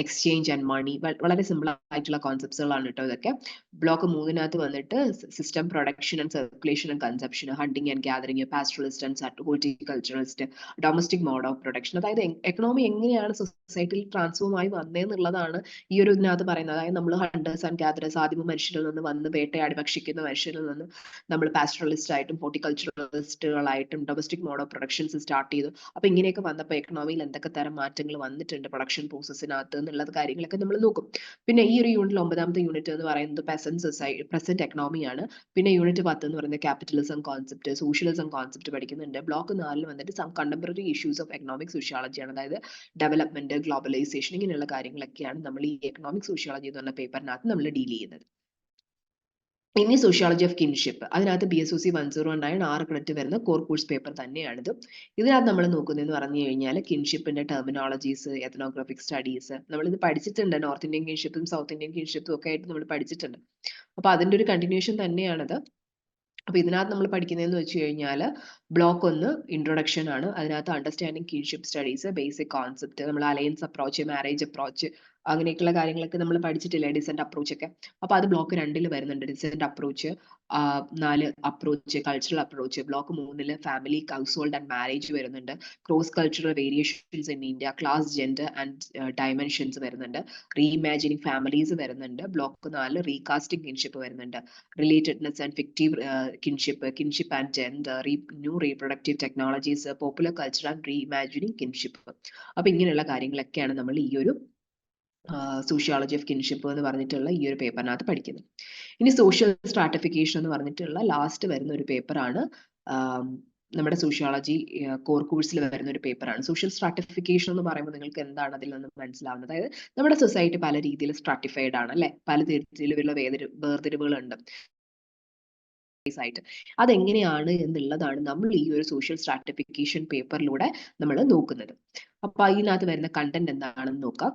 Speaker 1: exchange and money. വളരെ സിമ്പിൾ ആയിട്ടുള്ള കോൺസെപ്റ്റ്സുകളാണ് കേട്ടോ ഇതൊക്കെ. ബ്ലോക്ക് 3 വന്നിട്ട് system, production and circulation and consumption, hunting and gathering, pastoralist and horticulturalist, domestic mode of production. അതായത് എക്കണോമി എങ്ങനെയാണ് സൊസൈറ്റിയിൽ ട്രാൻസ്ഫോം ആയി വന്നതെന്നുള്ളതാണ് ഈ ഒരു ഇതിനകത്ത് പറയുന്നത്. അതായത് നമ്മൾ ഹണ്ടേഴ്സ് ആൻഡ് ഗാദറേഴ്സ്, ആദ്യമ മനുഷ്യരിൽ നിന്ന് വന്ന് വേട്ടയാടി ഭക്ഷിക്കുന്ന മനുഷ്യരിൽ നിന്ന് നമ്മൾ പാസ്റ്ററലിസ്റ്റ് ആയിട്ടും ഹോർട്ടികൾച്ചറലിസ്റ്റുകളായിട്ടും domestic mode of productions start ചെയ്തു. അപ്പൊ ഇങ്ങനെയൊക്കെ വന്നപ്പോൾ എക്കണോമിയിൽ എന്തൊക്കെ തരം മാറ്റങ്ങൾ വന്നിട്ടുണ്ട് പ്രൊഡക്ഷൻ പ്രോസസ്സിനകത്ത് എന്നുള്ള കാര്യങ്ങളൊക്കെ നമ്മൾ നോക്കും. പിന്നെ ഈ ഒരു യൂണിറ്റിൽ 9ാമത്തെ യൂണിറ്റ് എന്ന് പറയുന്നത് പ്രസന്റ് എക്കണോമിയാണ്. പിന്നെ യൂണിറ്റ് 10 എന്ന് പറയുന്നത് ക്യാപിറ്റലിസം കോൺസെപ്റ്റ്, സോഷ്യലിസം കോൺസെപ്റ്റ് പഠിക്കുന്നുണ്ട്. ബ്ലോക്ക് 4 വന്നിട്ട് some contemporary issues of economic സോഷ്യോളജിയാണ്. അതായത് ഡെവലപ്മെന്റ്, ഗ്ലോബലൈസേഷൻ, ഇങ്ങനെയുള്ള കാര്യങ്ങളൊക്കെയാണ് നമ്മൾ ഈ എക്കണോമിക് സോഷ്യോളജി എന്ന് പറഞ്ഞ പേപ്പറിനകത്ത് നമ്മൾ ഡീൽ ചെയ്യുന്നത്. ഇനി സോഷ്യോളജി ഓഫ് കിൻഷിപ്പ്, അതിനകത്ത് BSOC 109 6 ക്രെഡിറ്റ് വരുന്ന കോർ കോഴ്സ് പേപ്പർ തന്നെയാണിത്. ഇതിനകത്ത് നമ്മൾ നോക്കുന്നതെന്ന് പറഞ്ഞു കഴിഞ്ഞാൽ കിൻഷിപ്പിന്റെ ടെർമിനോളജീസ്, എത്നോഗ്രാഫിക് സ്റ്റഡീസ്, നമ്മളിത് പഠിച്ചിട്ടുണ്ട്. നോർത്ത് ഇന്ത്യൻ കിൻഷിപ്പും സൗത്ത് ഇന്ത്യൻ കിൻഷിപ്പും ഒക്കെ ആയിട്ട് നമ്മൾ പഠിച്ചിട്ടുണ്ട്. അപ്പൊ അതിന്റെ ഒരു കണ്ടിന്യൂഷൻ തന്നെയാണത്. അപ്പൊ ഇതിനകത്ത് നമ്മൾ പഠിക്കുന്നതെന്ന് വെച്ച് കഴിഞ്ഞാൽ ബ്ലോക്ക് 1 ഇൻട്രൊഡക്ഷൻ ആണ്. അതിനകത്ത് understanding kinship studies, basic concept, നമ്മൾ അലയൻസ് അപ്രോച്ച്, മാരേജ് അപ്രോച്ച്, അങ്ങനെയൊക്കെയുള്ള കാര്യങ്ങളൊക്കെ നമ്മൾ പഠിച്ചിട്ടില്ലേ, ഡിസെന്റ് അപ്രോച്ച് ഒക്കെ. അപ്പൊ അത് ബ്ലോക്ക് 2 വരുന്നുണ്ട്. Descent approach, 4 approach, cultural approach. Block 3 family, household and marriage വരുന്നുണ്ട്. Cross cultural variations in India, class, gender and dimensions വരുന്നുണ്ട്. റീഇമാജിനിങ് ഫാമിലീസ് വരുന്നുണ്ട്. ബ്ലോക്ക് 4 റീകാസ്റ്റിംഗ് കിൻഷിപ്പ് വരുന്നുണ്ട്. Relatedness and fictive kinship and gender, new reproductive technologies, popular culture and reimagining kinship. അപ്പൊ ഇങ്ങനെയുള്ള കാര്യങ്ങളൊക്കെയാണ് നമ്മൾ ഈ ഒരു സോഷ്യോളജി ഓഫ് കിൻഷിപ്പ് എന്ന് പറഞ്ഞിട്ടുള്ള ഈ ഒരു പേപ്പറിനകത്ത് പഠിക്കുന്നത്. ഇനി സോഷ്യൽ സ്ട്രാറ്റിഫിക്കേഷൻ എന്ന് പറഞ്ഞിട്ടുള്ള ലാസ്റ്റ് വരുന്ന ഒരു പേപ്പറാണ്. നമ്മുടെ സോഷ്യോളജി കോർ കോഴ്സിൽ വരുന്ന ഒരു പേപ്പറാണ്. സോഷ്യൽ സ്ട്രാറ്റിഫിക്കേഷൻ എന്ന് പറയുമ്പോൾ നിങ്ങൾക്ക് എന്താണ് അതിൽ നിന്ന് മനസ്സിലാവുന്നത്? അതായത് നമ്മുടെ സൊസൈറ്റി പല രീതിയിൽ സ്ട്രാറ്റിഫൈഡ് ആണ് അല്ലെ, പല തരത്തിലുള്ള വേർതിരിവുകളുണ്ട് ആയിട്ട്. അതെങ്ങനെയാണ് എന്നുള്ളതാണ് നമ്മൾ ഈ ഒരു സോഷ്യൽ സ്ട്രാറ്റിഫിക്കേഷൻ പേപ്പറിലൂടെ നമ്മൾ നോക്കുന്നത്. അപ്പൊ അതിനകത്ത് വരുന്ന കണ്ടന്റ് എന്താണെന്ന് നോക്കാം.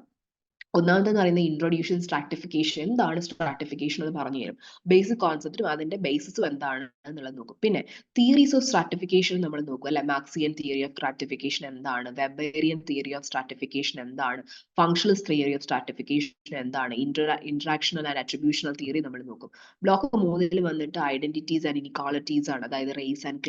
Speaker 1: ഒന്നാമതെന്ന് പറയുന്നത് ഇൻട്രൊഡ്യൂഷൻ സ്ട്രാറ്റിഫിക്കേഷൻ. എന്താണ് സ്ട്രാറ്റിഫിക്കേഷൻ എന്ന് പറഞ്ഞു തരും. ബേസിക് കോൺസെപ്റ്റും അതിന്റെ ബേസിസും എന്താണ് എന്നുള്ളത് നോക്കും. പിന്നെ തിയറീസ് ഓഫ് സ്ട്രാറ്റിഫിക്കേഷൻ നമ്മൾ നോക്കും അല്ലെ. മാർക്സിയൻ തിയറി ഓഫ് സ്ട്രാറ്റിഫിക്കേഷൻ എന്താണ്, വെബേറിയൻ തിയറി ഓഫ് സ്ട്രാറ്റിഫിക്കേഷൻ എന്താണ്, ഫങ്ഷണലിസ്റ്റ് തിയറി ഓഫ് സ്ട്രാറ്റിഫിക്കേഷൻ എന്താണ്, ഇന്ററാക്ഷണൽ ആൻഡ് അട്രിബ്യൂഷണൽ തിയറി നമ്മൾ നോക്കും. ബ്ലോക്ക് 3 വന്നിട്ട് ഐഡന്റിറ്റീസ് ആൻഡ് ഇനിക്വാളിറ്റീസ് ആണ്. അതായത് race and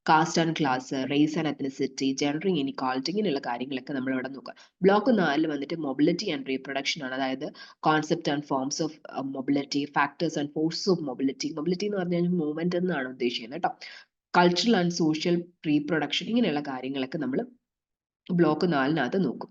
Speaker 1: caste and class, race and ethnicity, gendering inequality, ഇങ്ങനെയുള്ള കാര്യങ്ങളൊക്കെ നമ്മൾ ഇവിടെ നോക്കാം. ബ്ലോക്ക് 4 വന്നിട്ട് മൊബിലിറ്റി ആൻഡ് റീപ്രൊഡക്ഷൻ ആണ്. അതായത് concept and forms of mobility, factors and forces of mobility. Mobility എന്ന് പറഞ്ഞാൽ മൂവ്മെന്റ് എന്നാണ് ഉദ്ദേശിക്കുന്നത് കേട്ടോ. കൾച്ചറൽ ആൻഡ് സോഷ്യൽ റീപ്രൊഡക്ഷൻ, ഇങ്ങനെയുള്ള കാര്യങ്ങളൊക്കെ നമ്മൾ ബ്ലോക്ക് 4 നോക്കും.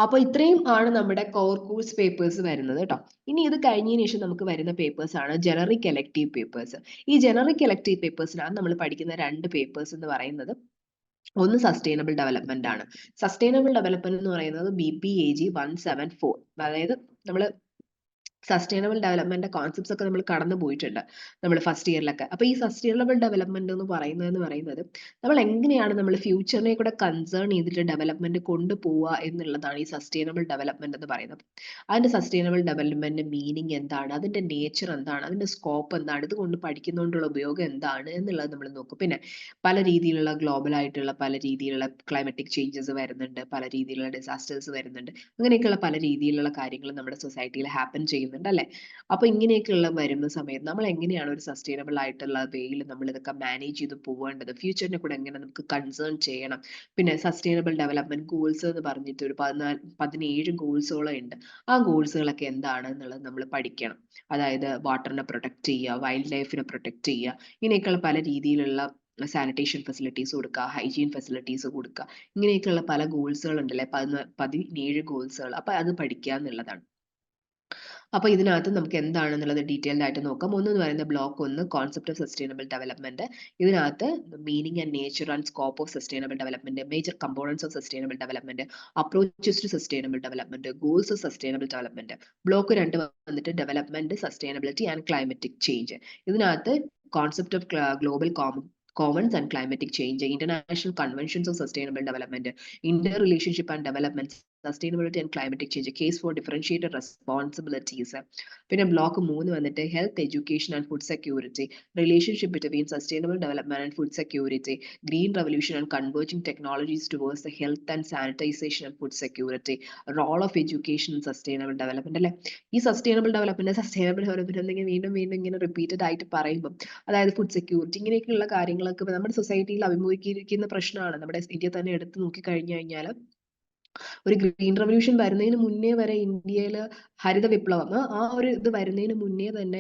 Speaker 1: അപ്പൊ ഇത്രയും ആണ് നമ്മുടെ കോർ കോഴ്സ് പേപ്പേഴ്സ് വരുന്നത് കേട്ടോ. ഇനി ഇത് കഴിഞ്ഞതിന് ശേഷം നമുക്ക് വരുന്ന പേപ്പേഴ്സ് ആണ് ജനറിക് എലക്ടീവ് പേപ്പേഴ്സ്. ഈ ജനറിക് എലക്ടീവ് പേപ്പേഴ്സിനാണ് നമ്മൾ പഠിക്കുന്ന 2 പേപ്പേഴ്സ് എന്ന് പറയുന്നത്. ഒന്ന് സസ്റ്റൈനബിൾ ഡെവലപ്മെന്റ് ആണ്. സസ്റ്റൈനബിൾ ഡെവലപ്മെന്റ് എന്ന് പറയുന്നത് BPAG 174. അതായത് നമ്മൾ സസ്റ്റൈനബിൾ ഡെവലപ്മെന്റ് കോൺസെപ്റ്റ്സ് ഒക്കെ നമ്മൾ കടന്നു പോയിട്ടുണ്ട് നമ്മൾ ഫസ്റ്റ് ഇയറിലൊക്കെ. അപ്പൊ ഈ സസ്റ്റൈനബിൾ ഡെവലപ്മെന്റ് എന്ന് പറയുന്നത് നമ്മൾ എങ്ങനെയാണ് നമ്മൾ ഫ്യൂച്ചറിനെ കൂടെ കൺസേൺ ചെയ്തിട്ട് ഡെവലപ്മെന്റ് കൊണ്ടുപോവുക എന്നുള്ളതാണ് ഈ സസ്റ്റൈനബിൾ ഡെവലപ്മെന്റ് എന്ന് പറയുന്നത്. അതിന്റെ സസ്റ്റൈനബിൾ ഡെവലപ്മെന്റ് മീനിങ് എന്താണ്, അതിന്റെ നേച്ചർ എന്താണ്, അതിന്റെ സ്കോപ്പ് എന്താണ്, ഇത് കൊണ്ട് പഠിക്കുന്നതുകൊണ്ടുള്ള ഉപയോഗം എന്താണ് എന്നുള്ളത് നമ്മൾ നോക്കും. പിന്നെ പല രീതിയിലുള്ള ഗ്ലോബൽ ആയിട്ടുള്ള പല രീതിയിലുള്ള ക്ലൈമറ്റിക് ചേഞ്ചസ് വരുന്നുണ്ട്, പല രീതിയിലുള്ള ഡിസാസ്റ്റേഴ്സ് വരുന്നുണ്ട്. അങ്ങനെയൊക്കെയുള്ള പല രീതിയിലുള്ള കാര്യങ്ങൾ നമ്മുടെ സൊസൈറ്റിയിൽ ഹാപ്പൻ ചെയ്യുന്നുണ്ട് അല്ലെ. അപ്പൊ ഇങ്ങനെയൊക്കെയുള്ള വരുന്ന സമയത്ത് നമ്മൾ എങ്ങനെയാണ് ഒരു സസ്റ്റൈനബിൾ ആയിട്ടുള്ള വേയിൽ നമ്മൾ ഇതൊക്കെ മാനേജ് ചെയ്ത് പോവേണ്ടത്, ഫ്യൂച്ചറിനെ കൂടെ എങ്ങനെ നമുക്ക് കൺസേൺ ചെയ്യണം. പിന്നെ സസ്റ്റൈനബിൾ ഡെവലപ്മെന്റ് ഗോൾസ് എന്ന് പറഞ്ഞിട്ട് ഒരു 17 ഗോൾസോളം ഉണ്ട്. ആ ഗോൾസുകളൊക്കെ എന്താണ് എന്നുള്ളത് നമ്മൾ പഠിക്കണം. അതായത് വാട്ടറിനെ പ്രൊട്ടക്ട് ചെയ്യുക, വൈൽഡ് ലൈഫിനെ പ്രൊട്ടക്ട് ചെയ്യുക, ഇങ്ങനെയൊക്കെയുള്ള പല രീതിയിലുള്ള സാനിറ്റേഷൻ ഫെസിലിറ്റീസ് കൊടുക്കുക, ഹൈജീൻ ഫെസിലിറ്റീസ് കൊടുക്കുക, ഇങ്ങനെയൊക്കെയുള്ള പല ഗോൾസുകൾ ഉണ്ടല്ലേ, 17 ഗോൾസുകൾ. അപ്പൊ അത് പഠിക്കുക എന്നുള്ളതാണ്. അപ്പൊ ഇതിനകത്ത് നമുക്ക് എന്താണെന്നുള്ളത് ഡീറ്റെയിൽഡ് ആയിട്ട് നോക്കാം. ഒന്ന് എന്ന് പറയുന്നത് block 1 concept of sustainable development. ഇതിനകത്ത് meaning and nature and scope of sustainable development, major components of sustainable development, approaches to sustainable development, goals of sustainable development. Block 2 വന്നിട്ട് development, sustainability and climatic change. ഇതിനകത്ത് concept of global commons and climatic change, international conventions of sustainable development, interrelationship and development, sustainability and climatic change, case for differentiated responsibilities. പിന്നെ ബ്ലോക്ക് 3 വന്നിട്ട് health, education and food security, relationship between sustainable development and food security, green revolution and converging technologies towards the health and sanitisation and food security, role of education in sustainable development അല്ലെ. ഈ സസ്റ്റൈനബിൾ ഡെവലപ്മെന്റ് എന്തെങ്കിലും വീണ്ടും ഇങ്ങനെ റിപ്പീറ്റഡ് ആയിട്ട് പറയുമ്പോൾ, അതായത് ഫുഡ് സെക്യൂരിറ്റി, ഇങ്ങനെയൊക്കെയുള്ള കാര്യങ്ങളൊക്കെ നമ്മുടെ സൊസൈറ്റിയിൽ അഭിമുഖീകരിക്കുന്ന പ്രശ്നമാണ്. നമ്മുടെ ഇന്ത്യ തന്നെ എടുത്ത് നോക്കി കഴിഞ്ഞു കഴിഞ്ഞാൽ ഒരു ഗ്രീൻ റെവല്യൂഷൻ വരുന്നതിന് മുന്നേ വരെ ഇന്ത്യയിൽ ഹരിത വിപ്ലവം ആ ഒരു ഇത് വരുന്നതിന് മുന്നേ തന്നെ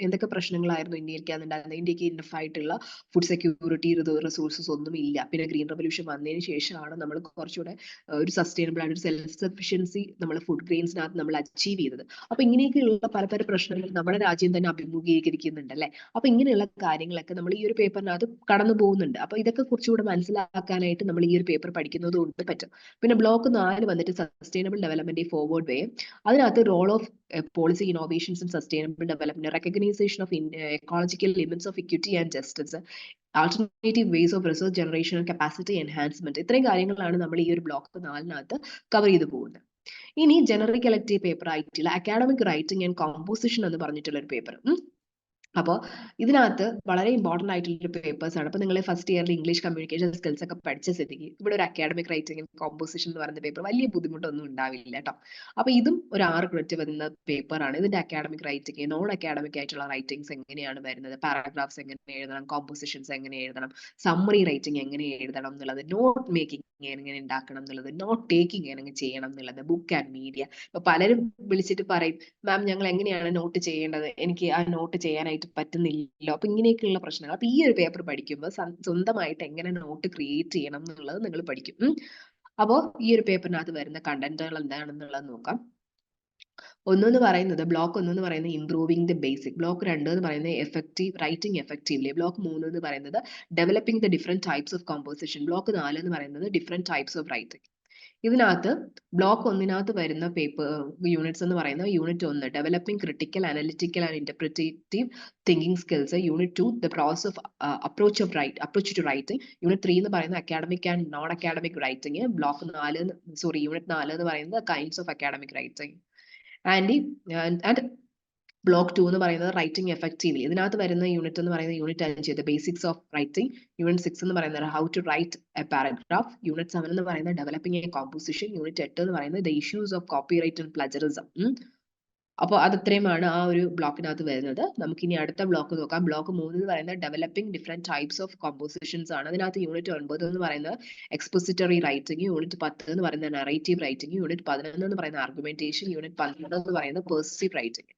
Speaker 1: എന്തൊക്കെ പ്രശ്നങ്ങളായിരുന്നു ഇന്ത്യക്കാന്നുണ്ടായിരുന്നത്. ഇന്ത്യക്ക് ഇനഫ് ആയിട്ടുള്ള ഫുഡ് സെക്യൂരിറ്റി റിസോഴ്സസ് ഒന്നും ഇല്ല. പിന്നെ ഗ്രീൻ റെവല്യൂഷൻ വന്നതിന് ശേഷമാണ് നമ്മൾ കുറച്ചുകൂടെ ഒരു സസ്റ്റൈനബിൾ ആയിട്ട് ഒരു സെൽഫ് സഫിഷ്യൻസി നമ്മൾ ഫുഡ് ഗ്രെയിൻസിനകത്ത് നമ്മൾ അച്ചീവ് ചെയ്തത്. അപ്പൊ ഇങ്ങനെയൊക്കെയുള്ള പല പല പ്രശ്നങ്ങൾ നമ്മുടെ രാജ്യം തന്നെ അഭിമുഖീകരിക്കുന്നുണ്ട് അല്ലെ. അപ്പൊ ഇങ്ങനെയുള്ള കാര്യങ്ങളൊക്കെ നമ്മൾ ഈ ഒരു പേപ്പറിനകത്ത് കടന്നു പോകുന്നുണ്ട്. അപ്പൊ ഇതൊക്കെ കുറച്ചുകൂടെ മനസ്സിലാക്കാനായിട്ട് നമ്മൾ ഈ ഒരു പേപ്പർ പഠിക്കുന്നത് കൊണ്ട് പറ്റും. പിന്നെ ബ്ലോക്ക് 4 വന്നിട്ട് സസ്റ്റൈനബിൾ ഡെവലപ്മെന്റ് ഫോർവേഡ് വേ. അതിനകത്ത് role of policy innovations in sustainable development, recognisation of ecological limits of equity and justice, alternative ways of research generation and capacity enhancement. ഇത്രയും കാര്യങ്ങളാണ് നമ്മൾ ഈ ഒരു ബ്ലോക്ക് 4 കവർ ചെയ്ത് പോകുന്നത്. ഇനി ജനറിക് എലക്ടീവ് പേപ്പർ ആയിട്ടുള്ള അക്കാഡമിക് റൈറ്റിംഗ് ആൻഡ് കോമ്പോസിഷൻ എന്ന് പറഞ്ഞിട്ടുള്ള ഒരു പേപ്പർ. അപ്പോൾ ഇതിനകത്ത് വളരെ ഇമ്പോർട്ടന്റ് ആയിട്ടുള്ള പേപ്പേഴ്സ് ആണ്. അപ്പോൾ നിങ്ങൾ ഫസ്റ്റ് ഇയറിൽ ഇംഗ്ലീഷ് കമ്മ്യൂണിക്കേഷൻ സ്കിൽസ് ഒക്കെ പഠിച്ച സ്ഥിതിക്ക് ഇവിടെ ഒരു അക്കാഡമിക് റൈറ്റിംഗ് കോമ്പോസിഷൻ എന്ന് പറയുന്ന പേപ്പർ വലിയ ബുദ്ധിമുട്ടൊന്നും ഉണ്ടാവില്ല കേട്ടോ. അപ്പോൾ ഇതും ഒരു 6 ക്രെഡിറ്റ് വരുന്ന പേപ്പറാണ്. ഇതിന്റെ അക്കാഡമിക് റൈറ്റിംഗ്, നോൺ അക്കാഡമിക് ആയിട്ടുള്ള റൈറ്റിംഗ്സ് എങ്ങനെയാണ് വരുന്നത്, പാരാഗ്രാഫ്സ് എങ്ങനെ എഴുതണം, കോമ്പോസിഷൻസ് എങ്ങനെ എഴുതണം, സമ്മറി റൈറ്റിംഗ് എങ്ങനെ എഴുതണം എന്നുള്ളത്, നോട്ട് മേക്കിംഗ് എങ്ങനെ ഉണ്ടാക്കണം എന്നുള്ളത്, നോട്ട് ടേക്കിംഗ് എങ്ങനെ ചെയ്യണം എന്നുള്ളത്, ബുക്ക് ആൻഡ് മീഡിയ. ഇപ്പൊ പലരും വിളിച്ചിട്ട് പറയും, മാം ഞങ്ങൾ എങ്ങനെയാണ് നോട്ട് ചെയ്യേണ്ടത്, എനിക്ക് ആ നോട്ട് ചെയ്യാനായിട്ട് പറ്റുന്നില്ല. അപ്പൊ ഇങ്ങനെയൊക്കെയുള്ള പ്രശ്നങ്ങൾ. അപ്പൊ ഈ ഒരു പേപ്പർ പഠിക്കുമ്പോൾ സ്വന്തമായിട്ട് എങ്ങനെ നോട്ട് ക്രിയേറ്റ് ചെയ്യണം എന്നുള്ളത് നിങ്ങൾ പഠിക്കും. അപ്പോൾ ഈ ഒരു പേപ്പറിനകത്ത് വരുന്ന കണ്ടന്റുകൾ എന്താണെന്നുള്ളത് നോക്കാം. ഒന്നെന്ന് പറയുന്നത് ബ്ലോക്ക് 1 എന്ന് പറയുന്നത് ഇംപ്രൂവിംഗ് ദി ബേസിക്, ബ്ലോക്ക് 2 എന്ന് പറയുന്നത് എഫക്റ്റീവ് റൈറ്റിംഗ് എഫക്റ്റീവ്ലി, ബ്ലോക്ക് 3 എന്ന് പറയുന്നത് developing the different types of composition, block 4 എന്ന് പറയുന്നത് ഡിഫറെന്റ് ടൈപ്സ് ഓഫ് റൈറ്റിംഗ്. ഇതിനകത്ത് ബ്ലോക്ക് 1 വരുന്ന പേപ്പർ യൂണിറ്റ്സ് എന്ന് പറയുന്നത് unit 1 developing critical analytical and interpretative thinking skills, unit 2 the process of approach to writing, unit 3 എന്ന് പറയുന്നത് academic and non academic writing, unit 4 എന്ന് പറയുന്നത് kinds of academic writing and block 2 എന്ന് പറയുന്നത് റൈറ്റിംഗ് എഫക്റ്റീവ്ലി. ഇതിനകത്ത് വരുന്ന യൂണിറ്റ് എന്ന് പറയുന്നത് unit 5 the basics of writing, unit 6 എന്ന് പറയുന്നത് how to write a paragraph, unit 7 എന്ന് പറയുന്നത് ഡെവലപ്പിംഗ് എ കോമ്പോസിഷൻ, യൂണിറ്റ് 8 എന്ന് പറയുന്നത് the issues of copyright and plagiarism. അപ്പോൾ അത് ഇത്രയുമാണ് ആ ഒരു ബ്ലോക്കിനകത്ത് വരുന്നത്. നമുക്ക് ഇനി അടുത്ത ബ്ലോക്ക് നോക്കാം. ബ്ലോക്ക് 3 എന്ന് പറയുന്നത് developing different types of compositions ആണ്. അതിനകത്ത് യൂണിറ്റ് 9 എന്ന് പറയുന്നത് എക്സ്പോസിറ്ററി റൈറ്റിംഗ്, യൂണിറ്റ് 10 എന്ന് പറയുന്നത് നറേറ്റീവ് റൈറ്റിംഗ്, യൂണിറ്റ് 11 എന്ന് പറയുന്നത് ആർഗ്യുമെന്റേഷൻ, യൂണിറ്റ് 12 എന്ന് പറയുന്നത് പെർസീവ് റൈറ്റിംഗ്.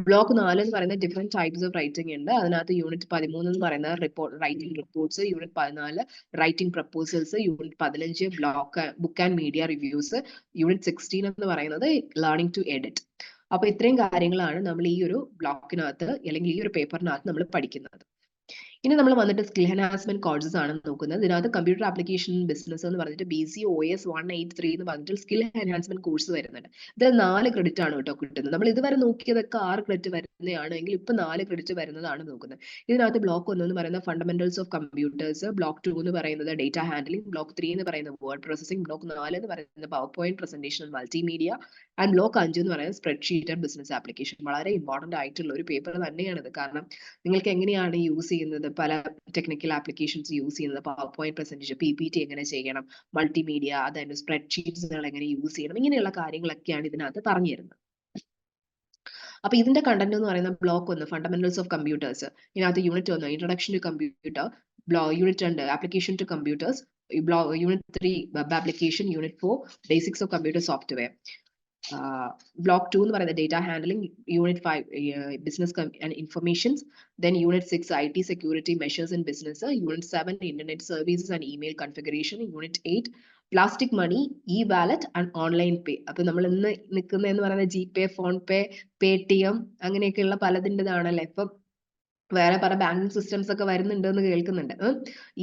Speaker 1: ബ്ലോക്ക് 4 എന്ന് പറയുന്നത് ഡിഫറെന്റ് ടൈപ്സ് ഓഫ് റൈറ്റിംഗ് ഉണ്ട്. അതിനകത്ത് യൂണിറ്റ് 13 എന്ന് പറയുന്നത് writing reports, unit 14 writing proposals, unit 15 book and media reviews, unit 16 എന്ന് പറയുന്നത് ലേണിംഗ് ടു എഡിറ്റ്. അപ്പൊ ഇത്രയും കാര്യങ്ങളാണ് നമ്മൾ ഈ ഒരു ബ്ലോക്കിനകത്ത് അല്ലെങ്കിൽ ഈ ഒരു പേപ്പറിനകത്ത് നമ്മൾ പഠിക്കുന്നത്. ഇനി നമ്മൾ വന്നിട്ട് സ്കിൽ എൻഹാൻസ്മെന്റ് കോഴ്സസ് ആണ് നോക്കുന്നത്. ഇതിനകത്ത് കമ്പ്യൂട്ടർ ആപ്ലിക്കേഷൻ ബിസിനസ് എന്ന് പറഞ്ഞിട്ട് BCOS 183 എന്ന് പറഞ്ഞിട്ട് സ്കിൽ എൻഹാൻസ്മെന്റ് കോഴ്സ് വരുന്നുണ്ട്. ഇതിൽ 4 ക്രെഡിറ്റ് ആണ് കേട്ടോ കിട്ടുന്നത്. നമ്മൾ ഇതുവരെ നോക്കിയതൊക്കെ 6 ക്രെഡിറ്റ് വരുന്നതാണെങ്കിൽ ഇപ്പൊ 4 ക്രെഡിറ്റ് വരുന്നതാണ് നോക്കുന്നത്. ഇതിനകത്ത് ബ്ലോക്ക് 1 എന്ന് പറയുന്നത് ഫണ്ടമെന്റൽസ് ഓഫ് കമ്പ്യൂട്ടേഴ്സ്, ബ്ലോക്ക് 2 എന്ന് പറയുന്നത് ഡേറ്റ ഹാൻഡ്ലിംഗ്, ബ്ലോക്ക് 3 എന്ന് പറയുന്നത് വേർഡ് പ്രോസസിംഗ്, ബ്ലോക്ക് 4 എന്ന് പറയുന്നത് power point presentation multimedia, and block 5 എന്ന് പറയുന്നത് സ്പ്രെഡ്ഷീറ്റ് ആൻഡ് ബിസിനസ് ആപ്ലിക്കേഷൻ. വളരെ ഇമ്പോർട്ടന്റ് ആയിട്ടുള്ള ഒരു പേപ്പർ തന്നെയാണിത്. കാരണം നിങ്ങൾക്ക് എങ്ങനെയാണ് യൂസ് ചെയ്യുന്നത്, പല ടെക്നിക്കൽ ആപ്ലിക്കേഷൻസ് യൂസ് ചെയ്യുന്നത്, പവർ പോയിന്റ് പ്രസന്റേഷൻ, PPT എങ്ങനെ ചെയ്യണം, മൾട്ടിമീഡിയ, അതായത് സ്പ്രെഡ്ഷീറ്റ്സുകൾ എങ്ങനെ യൂസ് ചെയ്യണം, ഇങ്ങനെയുള്ള കാര്യങ്ങളൊക്കെയാണ് ഇതിനകത്ത് പറഞ്ഞു തരുന്നത്. അപ്പൊ ഇതിന്റെ കണ്ടന്റ് എന്ന് പറയുന്നത് ബ്ലോക്ക് 1 ഫണ്ടമെന്റൽസ് ഓഫ് കമ്പ്യൂട്ടേഴ്സ്, ഇതിനകത്ത് unit 1 introduction to computer, unit 2 application to computers, unit 3 web application, unit 4 basics of computer software, block 2 എന്ന് പറയുന്നത് data handling, unit 5 business and informations, then unit 6 IT security measures in business, unit 7 internet services and email configuration, unit 8 plastic money, e-wallet and online pay. അപ്പോൾ നമ്മൾ ഇന്ന് നിൽക്കുന്നതെന്ന് പറയുന്നത് GPay, PhonePe, Paytm അങ്ങനെയൊക്കെയുള്ള പലതിൻ്റെതാണല്ലേ. ഇപ്പം വേറെ പല ബാങ്കിങ് സിസ്റ്റംസ് ഒക്കെ വരുന്നുണ്ട് എന്ന് കേൾക്കുന്നുണ്ട്,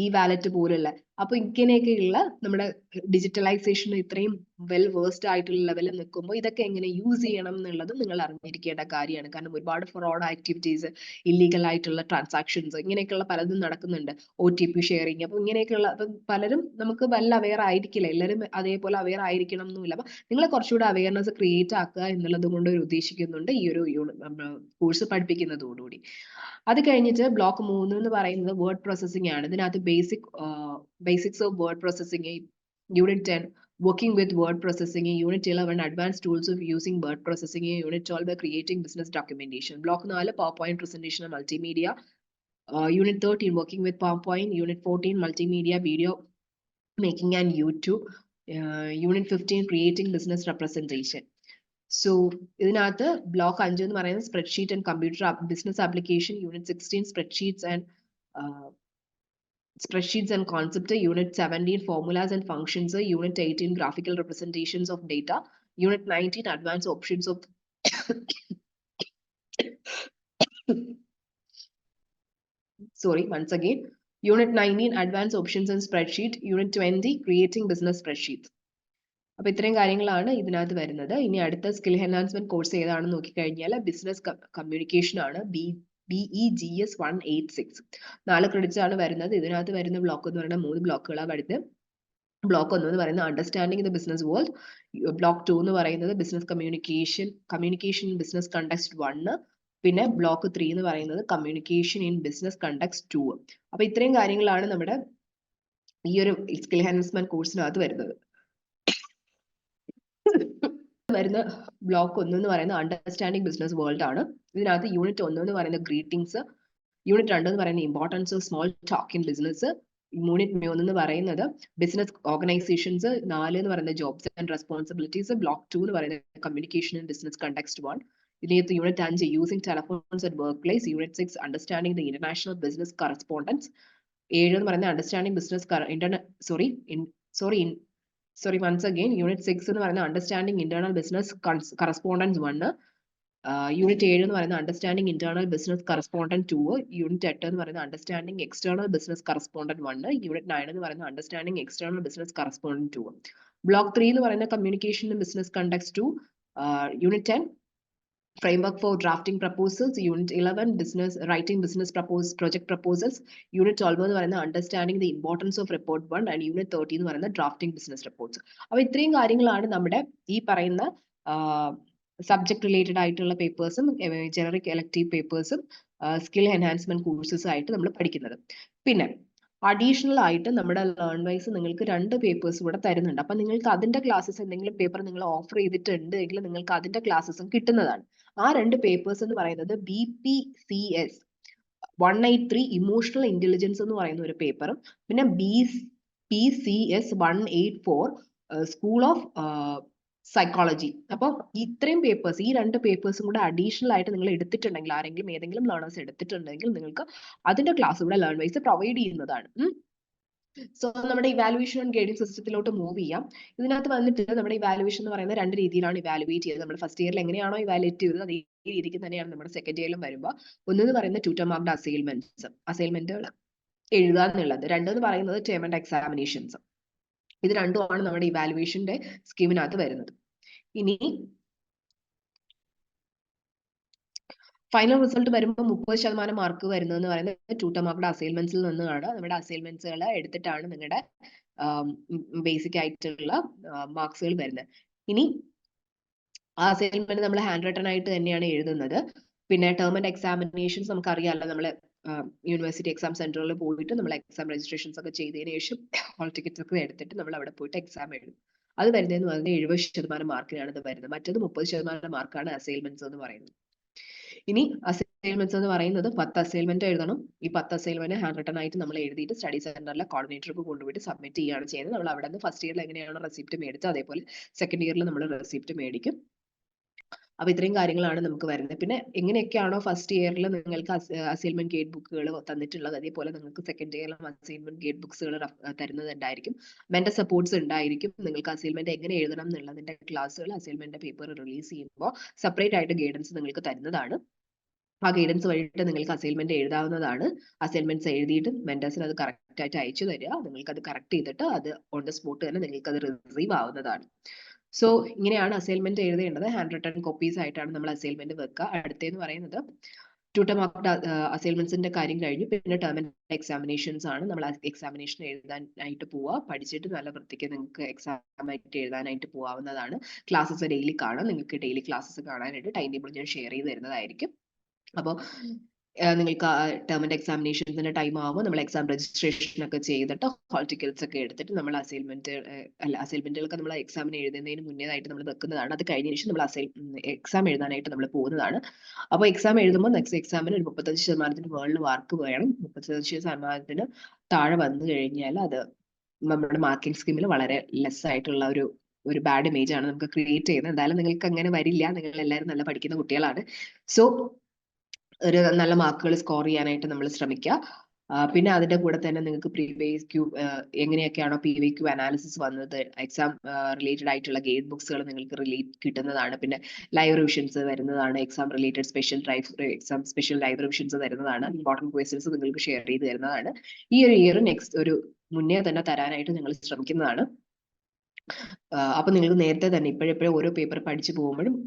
Speaker 1: ഈ വാലറ്റ് പോലുള്ള. അപ്പൊ ഇങ്ങനെയൊക്കെയുള്ള നമ്മുടെ ഡിജിറ്റലൈസേഷൻ ഇത്രയും വെൽ വേഴ്സ്ഡ് ആയിട്ടുള്ള ലെവലിൽ നിൽക്കുമ്പോൾ ഇതൊക്കെ എങ്ങനെ യൂസ് ചെയ്യണം എന്നുള്ളത് നിങ്ങൾ അറിഞ്ഞിരിക്കേണ്ട കാര്യമാണ്. കാരണം ഒരുപാട് ഫ്രോഡ് ആക്ടിവിറ്റീസ്, ഇല്ലീഗൽ ആയിട്ടുള്ള ട്രാൻസാക്ഷൻസ് ഇങ്ങനെയൊക്കെയുള്ള പലതും നടക്കുന്നുണ്ട്, OTP ഷെയറിങ്. അപ്പൊ ഇങ്ങനെയൊക്കെയുള്ള അപ്പം പലരും നമുക്ക് വെൽ അവെയർ ആയിരിക്കില്ല, എല്ലാവരും അതേപോലെ അവെയർ ആയിരിക്കണം എന്നുമില്ല. അപ്പൊ നിങ്ങളെ കുറച്ചുകൂടെ അവെയർനെസ് ക്രിയേറ്റ് ആക്കുക എന്നുള്ളത് കൊണ്ട് ഉദ്ദേശിക്കുന്നുണ്ട് ഈ ഒരു കോഴ്സ് പഠിപ്പിക്കുന്നതോടുകൂടി. അത് കഴിഞ്ഞിട്ട് ബ്ലോക്ക് 3 എന്ന് പറയുന്നത് വേർഡ് പ്രോസസ്സിംഗ് ആണ്. ഇതിനകത്ത് basics of word processing, unit 10 working with word processing, unit 11 advanced tools of using word processing, unit 12 creating business documentation, block 4 PowerPoint presentation and multimedia, unit 13 working with PowerPoint, unit 14 multimedia video making and YouTube, unit 15 creating business representation. So ഇതിനകത്ത് ബ്ലോക്ക് 5 എന്ന് പറയുന്നത് spreadsheet and computer business application, unit 16 spreadsheets and concept, unit 17 formulas and functions, unit 18 graphical representations of data, unit 19 advanced options of sorry, once again, unit 19 advanced options and spreadsheet, unit 20 creating business spreadsheets. അപ്പൊ ഇത്രയും കാര്യങ്ങളാണ് ഇതിനകത്ത് വരുന്നത്. ഇനി അടുത്ത സ്കിൽ എൻഹാൻസ്മെന്റ് കോഴ്സ് ഏതാണെന്ന് നോക്കിക്കഴിഞ്ഞാൽ ബിസിനസ് കമ്മ്യൂണിക്കേഷൻ ആണ്. BEGS 186 4 ക്രെഡിറ്റ്സ് ആണ് വരുന്നത്. ഇതിനകത്ത് വരുന്ന ബ്ലോക്ക് എന്ന് പറയുന്നത് 3 ബ്ലോക്കുകളാണ് വരുന്നത്. ബ്ലോക്ക് 1 എന്ന് പറയുന്നത് understanding the business world, block 2 എന്ന് പറയുന്നത് ബിസിനസ് കമ്മ്യൂണിക്കേഷൻ ബിസിനസ് കണ്ടക്സ്റ്റ് 1, പിന്നെ ബ്ലോക്ക് 3 എന്ന് പറയുന്നത് കമ്മ്യൂണിക്കേഷൻ ഇൻ ബിസിനസ് കണ്ടക്സ്റ്റ് 2. അപ്പൊ ഇത്രയും കാര്യങ്ങളാണ് നമ്മുടെ ഈ ഒരു സ്കിൽ എൻഹാൻസ്മെന്റ് കോഴ്സിനകത്ത് വരുന്നത്. വരുന്ന ബ്ലോക്ക് 1 എന്ന് പറയുന്നത് അണ്ടർസ്റ്റാൻഡിംഗ് ബിസിനസ് വേൾഡ് ആണ്. ഇതിനകത്ത് യൂണിറ്റ് 1 എന്ന് പറയുന്നത് ഗ്രീറ്റിംഗ്സ്, യൂണിറ്റ് 2 എന്ന് പറയുന്നത് importance of small talk in business, unit 3 എന്ന് പറയുന്നത് ബിസിനസ് ഓർഗനൈസേഷൻസ്, 4 എന്ന് പറയുന്നത് ജോബ്സ് ആൻഡ് റെസ്പോൺസിബിലിറ്റീസ്, ബ്ലോക്ക് 2 എന്ന് പറയുന്നത് കമ്മ്യൂണിക്കേഷൻ ഇൻ ബിസിനസ് കണ്ടക്സ്റ്റ് 1. ഇതിനകത്ത് യൂണിറ്റ് 5 യൂസിംഗ് ടെലഫോൺസ് അറ്റ് വർക്ക് പ്ലേസ്, unit 6 understanding the international business correspondence, 7 എന്ന് പറയുന്നത് understanding business once again unit 6 എന്ന് പറയുന്നത് understanding internal business correspondence 1, unit 7 എന്ന് പറയുന്നത് understanding internal business correspondent 2, unit 8 എന്ന് പറയുന്നത് understanding external business correspondent 1, unit 9 എന്ന് പറയുന്നത് understanding external business correspondent 2. Block 3 എന്ന് പറയുന്നത് communication in business context 2, unit 10 framework for drafting proposals, unit 11 writing business project proposals, unit 12 എന്ന് പറയുന്നത് understanding the importance of report 1, and unit 13 എന്ന് പറയുന്നത് drafting business reports. അപ്പോൾ ഇത്രയും കാര്യങ്ങളാണ് നമ്മുടെ ഈ പറയുന്ന സബ്ജക്ട് റിലേറ്റഡ് ആയിട്ടുള്ള പേപ്പേഴ്സും ജനറിക് എലക്ടീവ് പേപ്പേഴ്സും സ്കിൽ എൻഹാൻസ്മെന്റ് കോഴ്സസ് ആയിട്ട് നമ്മൾ പഠിക്കുന്നത്. പിന്നെ അഡീഷണൽ ആയിട്ട് നമ്മുടെ ലേൺ വൈസ് നിങ്ങൾക്ക് 2 പേപ്പേഴ്സ് കൂടെ തരുന്നുണ്ട്. അപ്പൊ നിങ്ങൾക്ക് അതിന്റെ ക്ലാസ്സസ് എന്തെങ്കിലും പേപ്പർ നിങ്ങൾ ഓഫർ ചെയ്തിട്ടുണ്ട് എങ്കിൽ നിങ്ങൾക്ക് അതിന്റെ ക്ലാസ്സസും കിട്ടുന്നതാണ്. ആ 2 പേപ്പേഴ്സ് എന്ന് പറയുന്നത് BPCS 183 ഇമോഷണൽ ഇന്റലിജൻസ് എന്ന് പറയുന്ന ഒരു പേപ്പറും, പിന്നെ BPCS 184 സ്കൂൾ ഓഫ് സൈക്കോളജി. അപ്പോൾ ഇത്രയും പേപ്പേഴ്സ്, ഈ 2 പേപ്പേഴ്സും കൂടെ അഡീഷണൽ ആയിട്ട് നിങ്ങൾ എടുത്തിട്ടുണ്ടെങ്കിൽ, ആരെങ്കിലും ഏതെങ്കിലും ലേണേഴ്സ് എടുത്തിട്ടുണ്ടെങ്കിൽ നിങ്ങൾക്ക് അതിന്റെ ക്ലാസ് കൂടെ ലേൺ വൈസ് പ്രൊവൈഡ് ചെയ്യുന്നതാണ്. സോ നമ്മുടെ ഇവാലുവേഷൻ ആൻഡ് ഗൈഡിംഗ് സിസ്റ്റത്തിലോട്ട് മൂവ് ചെയ്യാം. ഇതിനകത്ത് വന്നിട്ട് നമ്മുടെ ഇവാലുവേഷൻ എന്ന് പറയുന്നത് 2 രീതിയിലാണ് ഇവാലുവേറ്റ് ചെയ്തത്. നമ്മൾ ഫസ്റ്റ് ഇയറിൽ എങ്ങനെയാണോ ഇവാലുവേറ്റ് ചെയ്തത് അതേ രീതിക്ക് തന്നെയാണ് നമ്മുടെ സെക്കൻഡ് ഇയറിലും വരുമ്പോൾ. ഒന്നെന്ന് പറയുന്നത് ട്യൂട്ടർ മാർക്ക്ഡ് അസൈൻമെന്റുകൾ എഴുതുക എന്നുള്ളത്, 2 എന്ന് പറയുന്നത് ടേം ആൻഡ് എക്സാമിനേഷൻസ്. ഇത് രണ്ടുമാണ് നമ്മുടെ ഇവാലുവേഷന്റെ സ്കീമിനകത്ത് വരുന്നത്. ഇനി ഫൈനൽ റിസൾട്ട് വരുമ്പോൾ 30% മാർക്ക് വരുന്നതെന്ന് പറയുന്നത് ട്യൂട്ടർ മാർക്ക്ഡ് അസൈൻമെന്റ്സിൽ നിന്നാണ്. നമ്മുടെ അസൈൻമെന്റ്സുകൾ എടുത്തിട്ടാണ് നിങ്ങളുടെ ബേസിക് ആയിട്ടുള്ള മാർക്സുകൾ വരുന്നത്. ഇനി ആ അസൈൻമെന്റ് നമ്മൾ ഹാൻഡ് റിട്ടൺ ആയിട്ട് തന്നെയാണ് എഴുതുന്നത്. പിന്നെ ടേം ആൻഡ് എക്സാമിനേഷൻസ് നമുക്കറിയാമല്ലോ, നമ്മൾ യൂണിവേഴ്സിറ്റി എക്സാം സെന്ററിൽ പോയിട്ട് നമ്മൾ എക്സാം രജിസ്ട്രേഷൻസ് ഒക്കെ ചെയ്തതിനു ശേഷം ഹോൾ ടിക്കറ്റ്സ് ഒക്കെ എടുത്തിട്ട് നമ്മൾ അവിടെ പോയിട്ട് എക്സാം എഴുതും. അത് വരുന്നതെന്ന് പറയുന്നത് 70% മാർക്കിനാണ് ഇത് വരുന്നത്. മറ്റത് 30% മാർക്കാണ് അസൈൻമെന്റ്സ് എന്ന് പറയുന്നത്. ഇനി അസൈൻമെന്റ്സ് എന്ന് പറയുന്നത് 10 അസൈൻമെന്റ് എഴുതണം. ഈ 10 അസൈൻമെന്റ് ഹാൻഡ് റിട്ടൺ ആയിട്ട് നമ്മൾ എഴുതിയിട്ട് സ്റ്റഡി സെന്ററിലെ കോർഡിനേറ്റർക്ക് കൊണ്ടുപോയിട്ട് സബ്മിറ്റ് ചെയ്യുകയാണ് ചെയ്യുന്നത്. നമ്മൾ അവിടെ നിന്ന് ഫസ്റ്റ് ഇയറിൽ എങ്ങനെയാണ് റെസിപ്റ്റ് മേടിച്ചത് അതേപോലെ സെക്കൻഡ് ഇയറിൽ നമ്മൾ റെസിപ്റ്റ് മേടിക്കും. അപ്പൊ ഇത്രയും കാര്യങ്ങളാണ് നമുക്ക് വരുന്നത്. പിന്നെ എങ്ങനെയൊക്കെയാണോ ഫസ്റ്റ് ഇയറിൽ നിങ്ങൾക്ക് അസൈൻമെന്റ് ഗൈഡ് ബുക്കുകൾ തന്നിട്ടുള്ളത്, അതേപോലെ നിങ്ങൾക്ക് സെക്കൻഡ് ഇയറിലും അസൈൻമെന്റ് ഗൈഡ് ബുക്സുകൾ തരുന്നതുണ്ടായിരിക്കും. മെന്റർ സപ്പോർട്ട്സ് ഉണ്ടായിരിക്കും. നിങ്ങൾക്ക് അസൈൻമെന്റ് എങ്ങനെ എഴുതണം എന്നുള്ളതിന്റെ ക്ലാസ്സുകൾ അസൈൻമെന്റ് പേപ്പർ റിലീസ് ചെയ്യുമ്പോൾ സെപ്പറേറ്റ് ആയിട്ട് ഗൈഡൻസ് നിങ്ങൾക്ക് തരുന്നതാണ്. ആ ഗൈഡൻസ് വഴിയിട്ട് നിങ്ങൾക്ക് അസൈൻമെന്റ് എഴുതാവുന്നതാണ്. അസൈൻമെന്റ്സ് എഴുതിയിട്ട് മെന്റേഴ്സിന് അത് കറക്റ്റ് ആയിട്ട് അയച്ചു തരിക. നിങ്ങൾക്ക് അത് കറക്റ്റ് ചെയ്തിട്ട് അത് ഓൺ ദ സ്പോട്ട് തന്നെ നിങ്ങൾക്ക് അത് റിസീവ് ആവുന്നതാണ്. സോ ഇങ്ങനെയാണ് അസൈൻമെന്റ് എഴുതേണ്ടത്. ഹാൻഡ് റിട്ടൺ കോപ്പീസ് ആയിട്ടാണ് നമ്മൾ അസൈൻമെന്റ് വെക്കുക. അടുത്തെന്ന് പറയുന്നത് ട്യൂട്ടർ മാർക്ക്ഡ് അസൈൻമെന്റ്സിന്റെ കാര്യം കഴിഞ്ഞു. പിന്നെ ടേം ആൻഡ് എക്സാമിനേഷൻസ് ആണ്. നമ്മൾ എക്സാമിനേഷൻ എഴുതാനായിട്ട് പോവുക. പഠിച്ചിട്ട് നല്ല വൃത്തിക്ക് നിങ്ങൾക്ക് എക്സാം ആയിട്ട് എഴുതാനായിട്ട് പോവാവുന്നതാണ്. ക്ലാസ്സസ് ഡെയിലി കാണാം. നിങ്ങൾക്ക് ഡെയിലി ക്ലാസ്സസ് കാണാനായിട്ട് ടൈം ടേബിൾ ഞാൻ ഷെയർ ചെയ്ത് തരുന്നതായിരിക്കും. അപ്പോൾ നിങ്ങൾക്ക് ടേം ആൻഡ് എക്സാമിനേഷൻസിന്റെ ടൈം ആകുമ്പോൾ നമ്മൾ എക്സാം രജിസ്ട്രേഷൻ ഒക്കെ ചെയ്തിട്ട് ഹോൾ ടിക്കറ്റ്സ് ഒക്കെ എടുത്തിട്ട് നമ്മൾ അസൈൻമെന്റുകളൊക്കെ നമ്മൾ എക്സാമിന് എഴുതുന്നതിന് മുന്നേതായിട്ട് നമ്മൾ വെക്കുന്നതാണ്. അത് കഴിഞ്ഞ ശേഷം നമ്മൾ എക്സാം എഴുതാനായിട്ട് നമ്മൾ പോകുന്നതാണ്. അപ്പോൾ എക്സാം എഴുതുമ്പോൾ നെക്സ്റ്റ് എക്സാമിന് ഒരു 35% മുകളിൽ മാർക്ക് വേണം. 35% താഴെ വന്നു കഴിഞ്ഞാൽ അത് നമ്മുടെ മാർക്കിംഗ് സ്കീമിൽ വളരെ ലെസ് ആയിട്ടുള്ള ഒരു ബാഡ് ഇമേജ് ആണ് നമുക്ക് ക്രിയേറ്റ് ചെയ്യുന്നത്. എന്തായാലും നിങ്ങൾക്ക് അങ്ങനെ വരില്ല. നിങ്ങൾ എല്ലാവരും നല്ല പഠിക്കുന്ന കുട്ടികളാണ്. സോ ഒരു നല്ല മാർക്കുകൾ സ്കോർ ചെയ്യാനായിട്ട് നമ്മൾ ശ്രമിക്കുക. പിന്നെ അതിന്റെ കൂടെ തന്നെ നിങ്ങൾക്ക് പ്രീവിയസ് എങ്ങനെയൊക്കെയാണോ PVQ അനാലിസിസ് വന്നത്, എക്സാം റിലേറ്റഡ് ആയിട്ടുള്ള ഗൈഡ് ബുക്സുകൾ നിങ്ങൾക്ക് കിട്ടുന്നതാണ്. പിന്നെ ലൈവ് റിവിഷൻസ് വരുന്നതാണ്. Exam related special live revisions തരുന്നതാണ്. ഇമ്പോർട്ടൻറ്റ് ക്വസ്റ്റ്യൻസ് നിങ്ങൾക്ക് ഷെയർ ചെയ്ത് തരുന്നതാണ്. ഈ ഒരു ഇയർ നെക്സ്റ്റ് ഒരു മുന്നേ തന്നെ തരാനായിട്ട് ഞങ്ങൾ ശ്രമിക്കുന്നതാണ്. അപ്പൊ നിങ്ങൾക്ക് നേരത്തെ തന്നെ ഇപ്പോഴെപ്പോഴും ഓരോ പേപ്പർ പഠിച്ചു പോകുമ്പോഴും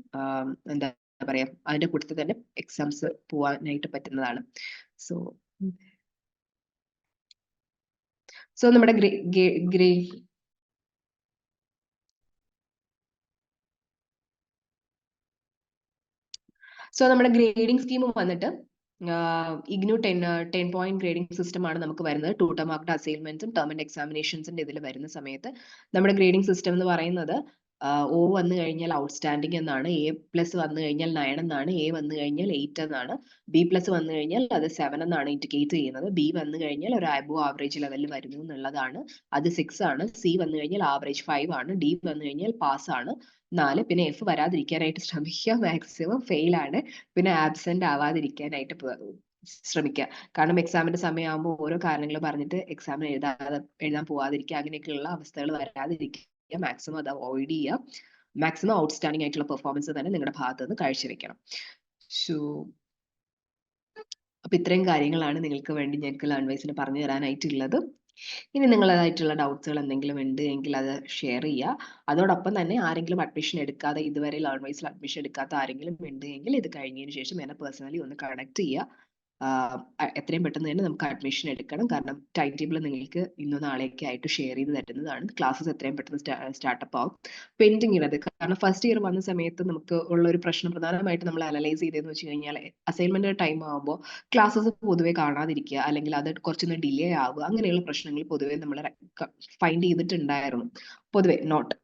Speaker 1: എന്താ പറയാ അതിന്റെ കൂട്ടത്തിൽ തന്നെ എക്സാംസ് പോവാനായിട്ട് പറ്റുന്നതാണ്. സോ നമ്മുടെ സോ നമ്മുടെ ഗ്രേഡിംഗ് സ്കീം വന്നിട്ട് ഇഗ്നു 10 പോയിന്റ് ഗ്രേഡിംഗ് സിസ്റ്റം ആണ് നമുക്ക് വരുന്നത്. 2 ടേം മാർക്ക്ഡ് അസൈൻമെന്റ്സും ടേം ആൻഡ് എക്സാമിനേഷൻസിന്റെ ഇതിൽ വരുന്ന സമയത്ത് നമ്മുടെ ഗ്രേഡിംഗ് സിസ്റ്റം എന്ന് പറയുന്നത് O വന്നു കഴിഞ്ഞാൽ ഔട്ട്സ്റ്റാൻഡിംഗ് എന്നാണ്, A+ വന്നു കഴിഞ്ഞാൽ 9 എന്നാണ്, A വന്നു കഴിഞ്ഞാൽ 8 എന്നാണ്, B+ വന്നു കഴിഞ്ഞാൽ അത് 7 എന്നാണ് ഇൻഡിക്കേറ്റ് ചെയ്യുന്നത്, B വന്നു കഴിഞ്ഞാൽ ഒരു അബോ ആവറേജ് ലെവലിൽ വരുന്നു എന്നുള്ളതാണ്, അത് 6 ആണ്, C വന്നു കഴിഞ്ഞാൽ ആവറേജ് 5 ആണ്, D വന്നു കഴിഞ്ഞാൽ പാസ് ആണ് 4, പിന്നെ F വരാതിരിക്കാനായിട്ട് ശ്രമിക്കുക, മാക്സിമം ഫെയിൽ ആണ്, പിന്നെ ആബ്സെന്റ് ആവാതിരിക്കാനായിട്ട് ശ്രമിക്കുക. കാരണം എക്സാമിന്റെ സമയമാകുമ്പോൾ ഓരോ കാരണങ്ങൾ പറഞ്ഞിട്ട് എക്സാമിന് എഴുതാൻ പോവാതിരിക്കുക, അങ്ങനെയൊക്കെയുള്ള അവസ്ഥകൾ വരാതിരിക്കുക, മാക്സിമം അത് അവോയ്ഡ് ചെയ്യുക. മാക്സിമം ഔട്ട്സ്റ്റാൻഡിംഗ് ആയിട്ടുള്ള പെർഫോമൻസ് തന്നെ നിങ്ങളുടെ ഭാഗത്ത് നിന്ന് കാഴ്ചവെക്കണം. സോ അപ്പൊ ഇത്രയും കാര്യങ്ങളാണ് നിങ്ങൾക്ക് വേണ്ടി ഞങ്ങൾക്ക് ലേൺവൈസിന് പറഞ്ഞു തരാനായിട്ടുള്ളത്. ഇനി നിങ്ങളതായിട്ടുള്ള ഡൗട്ട്സുകൾ എന്തെങ്കിലും ഉണ്ട് എങ്കിൽ അത് ഷെയർ ചെയ്യുക. അതോടൊപ്പം തന്നെ ആരെങ്കിലും അഡ്മിഷൻ എടുക്കാതെ, ഇതുവരെ ലേൺവൈസിൽ അഡ്മിഷൻ എടുക്കാത്ത ആരെങ്കിലും ഉണ്ട് എങ്കിൽ ഇത് കഴിഞ്ഞതിന് ശേഷം എന്നെ പേഴ്സണലി ഒന്ന് കണക്ട് ചെയ്യുക. എത്രയും പെട്ടെന്ന് തന്നെ നമുക്ക് അഡ്മിഷൻ എടുക്കണം. കാരണം ടൈം ടേബിൾ നിങ്ങൾക്ക് ഇന്നോ നാളെയൊക്കെ ആയിട്ട് ഷെയർ ചെയ്ത് തരുന്നതാണ്. ക്ലാസ്സസ് എത്രയും പെട്ടെന്ന് സ്റ്റാർട്ടപ്പ് ആവും. പെൻഡിങ് ഇടത്, കാരണം ഫസ്റ്റ് ഇയർ വന്ന സമയത്ത് നമുക്ക് ഉള്ള ഒരു പ്രശ്നം പ്രധാനമായിട്ട് നമ്മൾ അനലൈസ് ചെയ്തതെന്ന് വെച്ച് കഴിഞ്ഞാൽ അസൈൻമെന്റ് ടൈം ആകുമ്പോൾ ക്ലാസ്സസ് പൊതുവെ കാണാതിരിക്കുക, അല്ലെങ്കിൽ അത് കുറച്ചൊന്ന് ഡിലേ ആവുക, അങ്ങനെയുള്ള പ്രശ്നങ്ങൾ പൊതുവെ നമ്മൾ ഫൈൻഡ് ചെയ്തിട്ടുണ്ടായിരുന്നു. പൊതുവെ നോട്ട്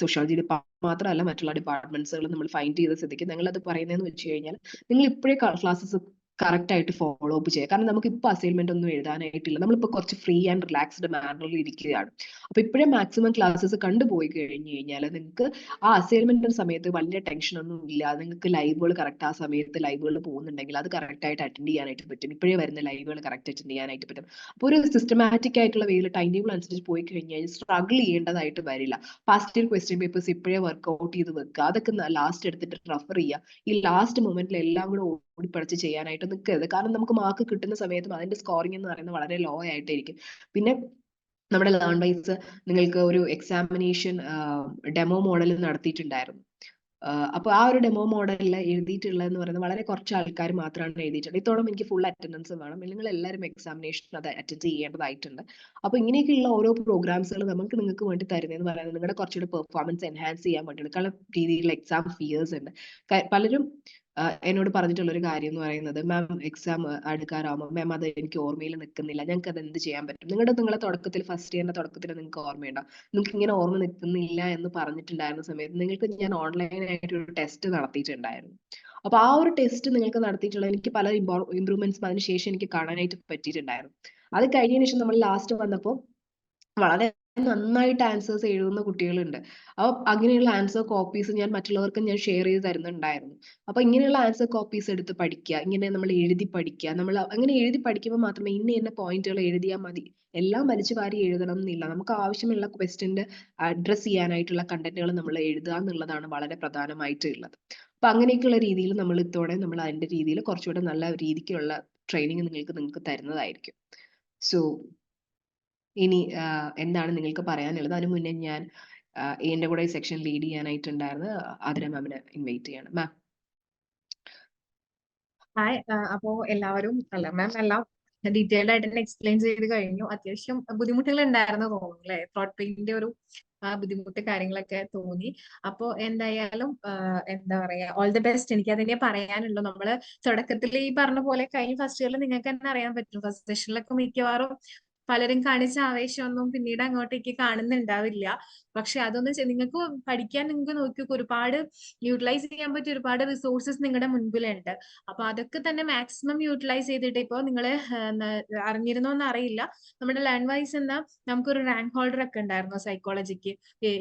Speaker 1: സോഷ്യോളജി ഡിപ്പാർട്ട്മെന്റ് മാത്രമല്ല, മറ്റുള്ള ഡിപ്പാർട്ട്മെന്റ്സുകൾ നമ്മൾ ഫൈൻഡ് ചെയ്ത സ്ഥിതിക്ക് ഞങ്ങൾ അത് പറയുന്നതെന്ന് വെച്ച് കഴിഞ്ഞാൽ നിങ്ങൾ ഇപ്പോഴേ ക്ലാസ്സസ് കറക്റ്റ് ആയിട്ട് ഫോളോ അപ്പ് ചെയ്യുക. കാരണം നമുക്ക് ഇപ്പൊ അസൈൻമെന്റ് ഒന്നും എഴുതാനായിട്ടില്ല, നമ്മളിപ്പോ കുറച്ച് ഫ്രീ ആൻഡ് റിലാക്സ്ഡ് മാനറിൽ ഇരിക്കുകയാണ്. അപ്പൊ ഇപ്പോഴേ മാക്സിമം ക്ലാസ്സസ് കണ്ടുപോയി കഴിഞ്ഞു കഴിഞ്ഞാൽ നിങ്ങൾക്ക് ആ അസൈൻമെന്റിന്റെ സമയത്ത് വലിയ ടെൻഷൻ ഒന്നും ഇല്ല. നിങ്ങൾക്ക് ലൈവുകൾ കറക്റ്റ് ആ സമയത്ത് ലൈവുകൾ പോകുന്നുണ്ടെങ്കിൽ അത് കറക്റ്റ് ആയിട്ട് അറ്റൻഡ് ചെയ്യാനായിട്ട് പറ്റും. ഇപ്പോഴേ വരുന്ന ലൈവുകൾ കറക്റ്റ് അറ്റൻഡ് ചെയ്യാനായിട്ട് പറ്റും. അപ്പോൾ ഒരു സിസ്റ്റമാറ്റിക് ആയിട്ടുള്ള വേയിൽ ടൈം ടേബിൾ അനുസരിച്ച് പോയി കഴിഞ്ഞാൽ സ്ട്രഗിൾ ചെയ്യേണ്ടതായിട്ട് വരില്ല. പാസ്റ്റ് ഇയർ ക്വസ്റ്റ്യൻ പേപ്പേഴ്സ് ഇപ്പോഴേ വർക്ക്ഔട്ട് ചെയ്ത് വെക്കുക, അതൊക്കെ ലാസ്റ്റ് എടുത്തിട്ട് റെഫർ ചെയ്യുക. ഈ ലാസ്റ്റ് മൊമെന്റിൽ എല്ലാം കൂടെ ഓടിപ്പടച്ച് ചെയ്യാനായിട്ട് നിൽക്കരുത്. കാരണം നമുക്ക് മാർക്ക് കിട്ടുന്ന സമയത്തും അതിന്റെ സ്കോറിംഗ് എന്ന് പറയുന്നത് വളരെ ലോ ആയിട്ടായിരിക്കും. പിന്നെ നമ്മുടെ ലേൺവൈസ് നിങ്ങൾക്ക് ഒരു എക്സാമിനേഷൻ ഡെമോ മോഡൽ നടത്തിയിട്ടുണ്ടായിരുന്നു. അപ്പൊ ആ ഒരു ഡെമോ മോഡലിൽ എഴുതിയിട്ടുള്ളതെന്ന് പറയുന്നത് വളരെ കുറച്ച് ആൾക്കാർ മാത്രമാണ് എഴുതിയിട്ടുള്ളത്. ഇത്തോളം എനിക്ക് ഫുൾ അറ്റൻഡൻസ് വേണം, നിങ്ങൾ എല്ലാവരും എക്സാമിനേഷൻ അത് അറ്റൻഡ് ചെയ്യേണ്ടതായിട്ടുണ്ട്. അപ്പൊ ഇങ്ങനെയൊക്കെയുള്ള ഓരോ പ്രോഗ്രാംസുകൾ നമുക്ക് നിങ്ങൾക്ക് വേണ്ടി തരുന്നതെന്ന് പറയുന്നത് നിങ്ങളുടെ കുറച്ചുകൂടെ പെർഫോമൻസ് എൻഹാൻസ് ചെയ്യാൻ വേണ്ടിയിട്ടുള്ള രീതിയിലുള്ള എക്സാം ഫിയേഴ്സ് ഉണ്ട്. പലരും എന്നോട് പറഞ്ഞിട്ടുള്ള ഒരു കാര്യം എന്ന് പറയുന്നത്, മാം എക്സാം അടുക്കാറാവുമ്പോൾ മാം അത് എനിക്ക് ഓർമ്മയിൽ നിൽക്കുന്നില്ല, ഞങ്ങൾക്ക് അത് എന്ത് ചെയ്യാൻ പറ്റും? നിങ്ങളെ തുടക്കത്തിൽ ഫസ്റ്റ് ഇയറിന്റെ തുടക്കത്തിൽ നിങ്ങൾക്ക് ഓർമ്മയുണ്ടോ? നിങ്ങൾക്ക് ഇങ്ങനെ ഓർമ്മ നിൽക്കുന്നില്ല എന്ന് പറഞ്ഞിട്ടുണ്ടായിരുന്ന സമയത്ത് നിങ്ങൾക്ക് ഞാൻ ഓൺലൈനായിട്ട് ഒരു ടെസ്റ്റ് നടത്തിയിട്ടുണ്ടായിരുന്നു. അപ്പൊ ആ ഒരു ടെസ്റ്റ് നിങ്ങൾക്ക് നടത്തിയിട്ടുള്ള എനിക്ക് പല ഇമ്പ്രൂവ്മെന്റ്സും അതിനുശേഷം എനിക്ക് കാണാനായിട്ട് പറ്റിയിട്ടുണ്ടായിരുന്നു. അത് കഴിഞ്ഞതിന് ശേഷം നമ്മൾ ലാസ്റ്റ് വന്നപ്പോൾ വളരെ നന്നായിട്ട് ആൻസേഴ്സ് എഴുതുന്ന കുട്ടികളുണ്ട്. അപ്പൊ അങ്ങനെയുള്ള ആൻസർ കോപ്പീസ് ഞാൻ മറ്റുള്ളവർക്ക് ഞാൻ ഷെയർ ചെയ്ത് തരുന്നുണ്ടായിരുന്നു. അപ്പൊ ഇങ്ങനെയുള്ള ആൻസർ കോപ്പീസ് എടുത്ത് പഠിക്കുക, ഇങ്ങനെ നമ്മൾ എഴുതി പഠിക്കുക. നമ്മൾ അങ്ങനെ എഴുതി പഠിക്കുമ്പോൾ മാത്രമേ ഇന്ന പോയിന്റുകൾ എഴുതിയാൽ മതി, എല്ലാം വലിച്ചു വാരി എഴുതണം എന്നില്ല. നമുക്ക് ആവശ്യമുള്ള ക്വസ്റ്റ്യന്റെ അഡ്രസ് ചെയ്യാനായിട്ടുള്ള കണ്ടന്റുകൾ നമ്മൾ എഴുതുക എന്നുള്ളതാണ് വളരെ പ്രധാനമായിട്ടുള്ളത്. അപ്പൊ അങ്ങനെയൊക്കെയുള്ള രീതിയിൽ നമ്മൾ ഇതോടെ നമ്മൾ അതിന്റെ രീതിയിൽ കുറച്ചുകൂടെ നല്ല രീതിക്കുള്ള ട്രെയിനിങ് നിങ്ങൾക്ക് തരുന്നതായിരിക്കും. സോ ഇനി എന്താണ് നിങ്ങൾക്ക് പറയാനുള്ളത്? അതിനു മുന്നേ ഞാൻ എന്റെ കൂടെ സെക്ഷൻ ലീഡ് ചെയ്യാനായിട്ടുണ്ടായിരുന്ന ആതിര മാമിനെ ഇൻവൈറ്റ് ചെയ്യണം. മാം.
Speaker 2: ഹായ്. അപ്പോ എല്ലാവരും മാം എല്ലാം ഡീറ്റെയിൽഡ് ആയിട്ട് തന്നെ എക്സ്പ്ലെയിൻ ചെയ്ത് കഴിഞ്ഞു. അത്യാവശ്യം ബുദ്ധിമുട്ടുകൾ ഉണ്ടായിരുന്നു തോന്നുന്നു അല്ലെ? ത്രോട്ട് പെയിന്റിന്റെ ഒരു ബുദ്ധിമുട്ട് കാര്യങ്ങളൊക്കെ തോന്നി. അപ്പോ എന്തായാലും എന്താ പറയാ, ഓൾ ദി ബെസ്റ്റ്. എനിക്ക് അതിനെ പറയാനുള്ളൂ. നമ്മള് തുടക്കത്തിൽ ഈ പറഞ്ഞ പോലെ കഴിഞ്ഞ ഫസ്റ്റ് ഇയറിൽ നിങ്ങൾക്ക് തന്നെ അറിയാൻ പറ്റും, ഫസ്റ്റ് സെഷനിലൊക്കെ മിക്കവാറും പലരും കാണിച്ച ആവേശമൊന്നും പിന്നീട് അങ്ങോട്ടേക്ക് കാണുന്നുണ്ടാവില്ല. പക്ഷെ അതൊന്നും നിങ്ങൾക്ക് പഠിക്കാൻ നിങ്ങൾക്ക് നോക്കി ഒരുപാട് യൂട്ടിലൈസ് ചെയ്യാൻ പറ്റിയ ഒരുപാട് റിസോഴ്സസ് നിങ്ങളുടെ മുൻപിലുണ്ട്. അപ്പൊ അതൊക്കെ തന്നെ മാക്സിമം യൂട്ടിലൈസ് ചെയ്തിട്ട്, ഇപ്പൊ നിങ്ങൾ അറിഞ്ഞിരുന്നോന്ന് അറിയില്ല, നമ്മുടെ ലേൺവൈസ് എന്ന നമുക്കൊരു റാങ്ക് ഹോൾഡർ ഒക്കെ ഉണ്ടായിരുന്നു സൈക്കോളജിക്ക്.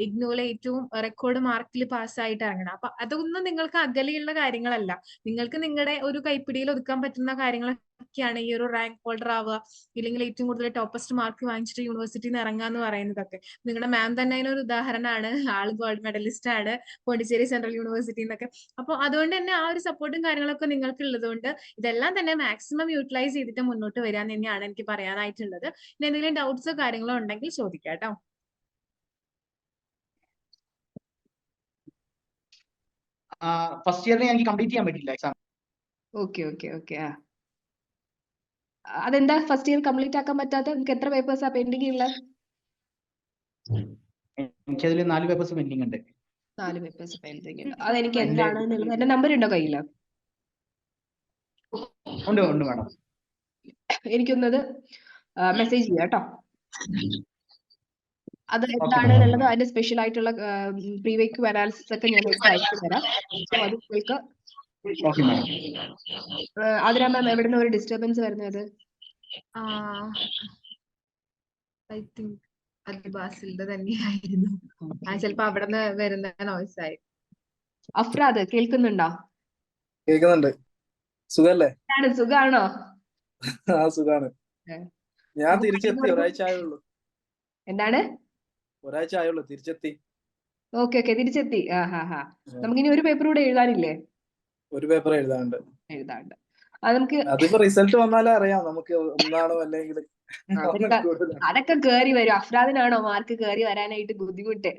Speaker 2: ഇഗ്നോയിലെ ഏറ്റവും റെക്കോർഡ് മാർക്കിൽ പാസ്സായിട്ട് ഇറങ്ങണം. അപ്പൊ അതൊന്നും നിങ്ങൾക്ക് അകലെയുള്ള കാര്യങ്ങളല്ല. നിങ്ങൾക്ക് നിങ്ങളുടെ ഒരു കൈപ്പിടിയിൽ ഒതുക്കാൻ പറ്റുന്ന കാര്യങ്ങളൊക്കെയാണ് ഈ ഒരു റാങ്ക് ഹോൾഡർ ആവുക, ഇല്ലെങ്കിൽ ഏറ്റവും കൂടുതൽ ടോപ്പസ്റ്റ് മാർക്ക് വാങ്ങിച്ചിട്ട് യൂണിവേഴ്സിറ്റിയിൽ നിന്ന് ഇറങ്ങുക എന്ന് പറയുന്നതൊക്കെ. നിങ്ങളുടെ മാം തന്നെ അതിനൊരു ഉദാഹരണമാണ്. ആള് ഗോൾഡ് മെഡലിസ്റ്റ് ആണ് പോണ്ടിച്ചേരി സെൻട്രൽ യൂണിവേഴ്സിറ്റി എന്നൊക്കെ. അപ്പോൾ അതുകൊണ്ട് തന്നെ ആ ഒരു സപ്പോർട്ടും കാര്യങ്ങളൊക്കെ നിങ്ങൾക്ക് ഉള്ളതുകൊണ്ട് ഇതെല്ലാം തന്നെ മാക്സിമം യൂട്ടിലൈസ് ചെയ്തിട്ട് മുന്നോട്ട് വരാൻ തന്നെയാണ് എനിക്ക് പറയാനായിട്ടുള്ളത്. ഇനി എന്തെങ്കിലും ഡൗട്ട്സോ കാര്യങ്ങളോ ഉണ്ടെങ്കിൽ ചോദിക്കാം കേട്ടോ.
Speaker 3: ഫസ്റ്റ് ഇയറിൽ എനിക്ക് കംപ്ലീറ്റ് ചെയ്യാൻ പറ്റില്ല എക്സാം.
Speaker 1: Okay okay okay. അതെന്താ ഫസ്റ്റ് ഇയർ കംപ്ലീറ്റ് ആക്കാൻ പറ്റാത്ത? നിങ്ങൾക്ക് എത്ര പേപ്പേഴ്സാ പെൻഡിങ് ഉള്ളത്?
Speaker 3: എനിക്കതിൽ 4 പേപ്പേഴ്സ് പെൻഡിങ് ഉണ്ട്.
Speaker 1: 4 പേപ്പേഴ്സ് പെൻഡിങ് ഉണ്ട്. അതെനിക്ക് എന്താണ് എന്നുള്ളത് എന്റെ നമ്പർ ഉണ്ടോ കയ്യില്?
Speaker 3: ഉണ്ട് ഉണ്ട് മാഡം.
Speaker 1: എനിക്കൊന്നത് മെസ്സേജ് ചെയ്യാം കേട്ടോ. അത്
Speaker 3: ഓക്കെ
Speaker 1: എന്താണ്
Speaker 3: മാഡം.
Speaker 1: എന്നുള്ളത് അതിന്റെ സ്പെഷ്യൽ ആയിട്ടുള്ള പ്രീവേക്യൂ അനാലിസിസ് ഒക്കെ ഞാൻ എടുത്ത് അയച്ചു തരാം. സോ അത് നിങ്ങൾക്ക്
Speaker 3: ഓക്കെ മാഡം.
Speaker 1: ആതിര മാം എവിടെ നിന്ന് ഒരു ഡിസ്റ്റർബൻസ് വരുന്നത്?
Speaker 2: ഐ തിങ്ക് അത് ബാസിലിന്റെ തന്നെയായിരുന്നു. ചിലപ്പോ അവിടെ നിന്ന് വരുന്ന നോയ്സ് ആയി.
Speaker 1: അഫ്രാദ് കേൾക്കുന്നുണ്ടോ?
Speaker 4: കേൾക്കുന്നുണ്ട്. സുഖല്ലേ?
Speaker 1: സുഖാണോ?
Speaker 4: ആ സുഖാണ്. ഞാൻ തിരിച്ചെത്തി, ഒരാഴ്ച ആയുള്ളൂ.
Speaker 1: എന്താണ്?
Speaker 4: ഒരാഴ്ച ആയുള്ളൂ തിരിച്ചെത്തി.
Speaker 1: ഓക്കെ ഓക്കെ, തിരിച്ചെത്തി. നമുക്കിനി ഒരു പേപ്പർ കൂടെ എഴുതാനില്ലേ?
Speaker 4: ഒരു പേപ്പർ എഴുതാനുണ്ട്.
Speaker 1: നമുക്ക്
Speaker 4: അതിപ്പോ റിസൾട്ട് വന്നാലേ അറിയാം നമുക്ക് ഒന്നാണോ അല്ലെങ്കിൽ
Speaker 1: അതൊക്കെ കേറി വരും. അഫ്രാദിനാണോ മാർക്ക് കേറി വരാനായിട്ട് ബുദ്ധിമുട്ട്?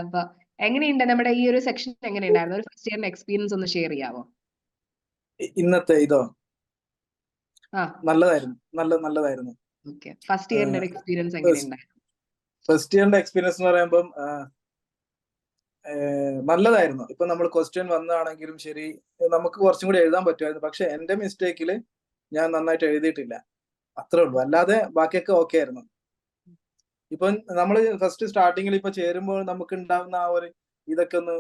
Speaker 1: അപ്പൊ എങ്ങനെയുണ്ട് നമ്മുടെ ഈ ഒരു സെക്ഷൻ? എങ്ങനെയുണ്ടായിരുന്നു? ഒരു ഫസ്റ്റ് ഇയറിന്റെ എക്സ്പീരിയൻസ് ഒന്ന് ഷെയർ ചെയ്യാവോ?
Speaker 4: ഇന്നത്തെ ഇതോ? നല്ലതായിരുന്നു, നല്ലതായിരുന്നു.
Speaker 1: ഓക്കെ, ഫസ്റ്റ് ഇയറിന്റെ എക്സ്പീരിയൻസ് എങ്ങനെയുണ്ടായിരുന്നു?
Speaker 4: ഫസ്റ്റ് ഇയറിന്റെ എക്സ്പീരിയൻസ് എന്ന് പറയുമ്പം നല്ലതായിരുന്നു. ഇപ്പൊ നമ്മൾ ക്വസ്റ്റ്യൻ വന്നാണെങ്കിലും ശരി, നമുക്ക് കുറച്ചും കൂടി എഴുതാൻ പറ്റുമായിരുന്നു. പക്ഷെ എന്റെ മിസ്റ്റേക്കില് ഞാൻ നന്നായിട്ട് എഴുതിയിട്ടില്ല, അത്രേ ഉള്ളൂ. അല്ലാതെ ബാക്കിയൊക്കെ ഓക്കെ ആയിരുന്നു. ഇപ്പൊ നമ്മൾ ഫസ്റ്റ് സ്റ്റാർട്ടിങ്ങിൽ ഇപ്പൊ ചേരുമ്പോൾ നമുക്ക് ഉണ്ടാവുന്ന ആ ഒരു ഇതൊക്കെ ഒന്ന്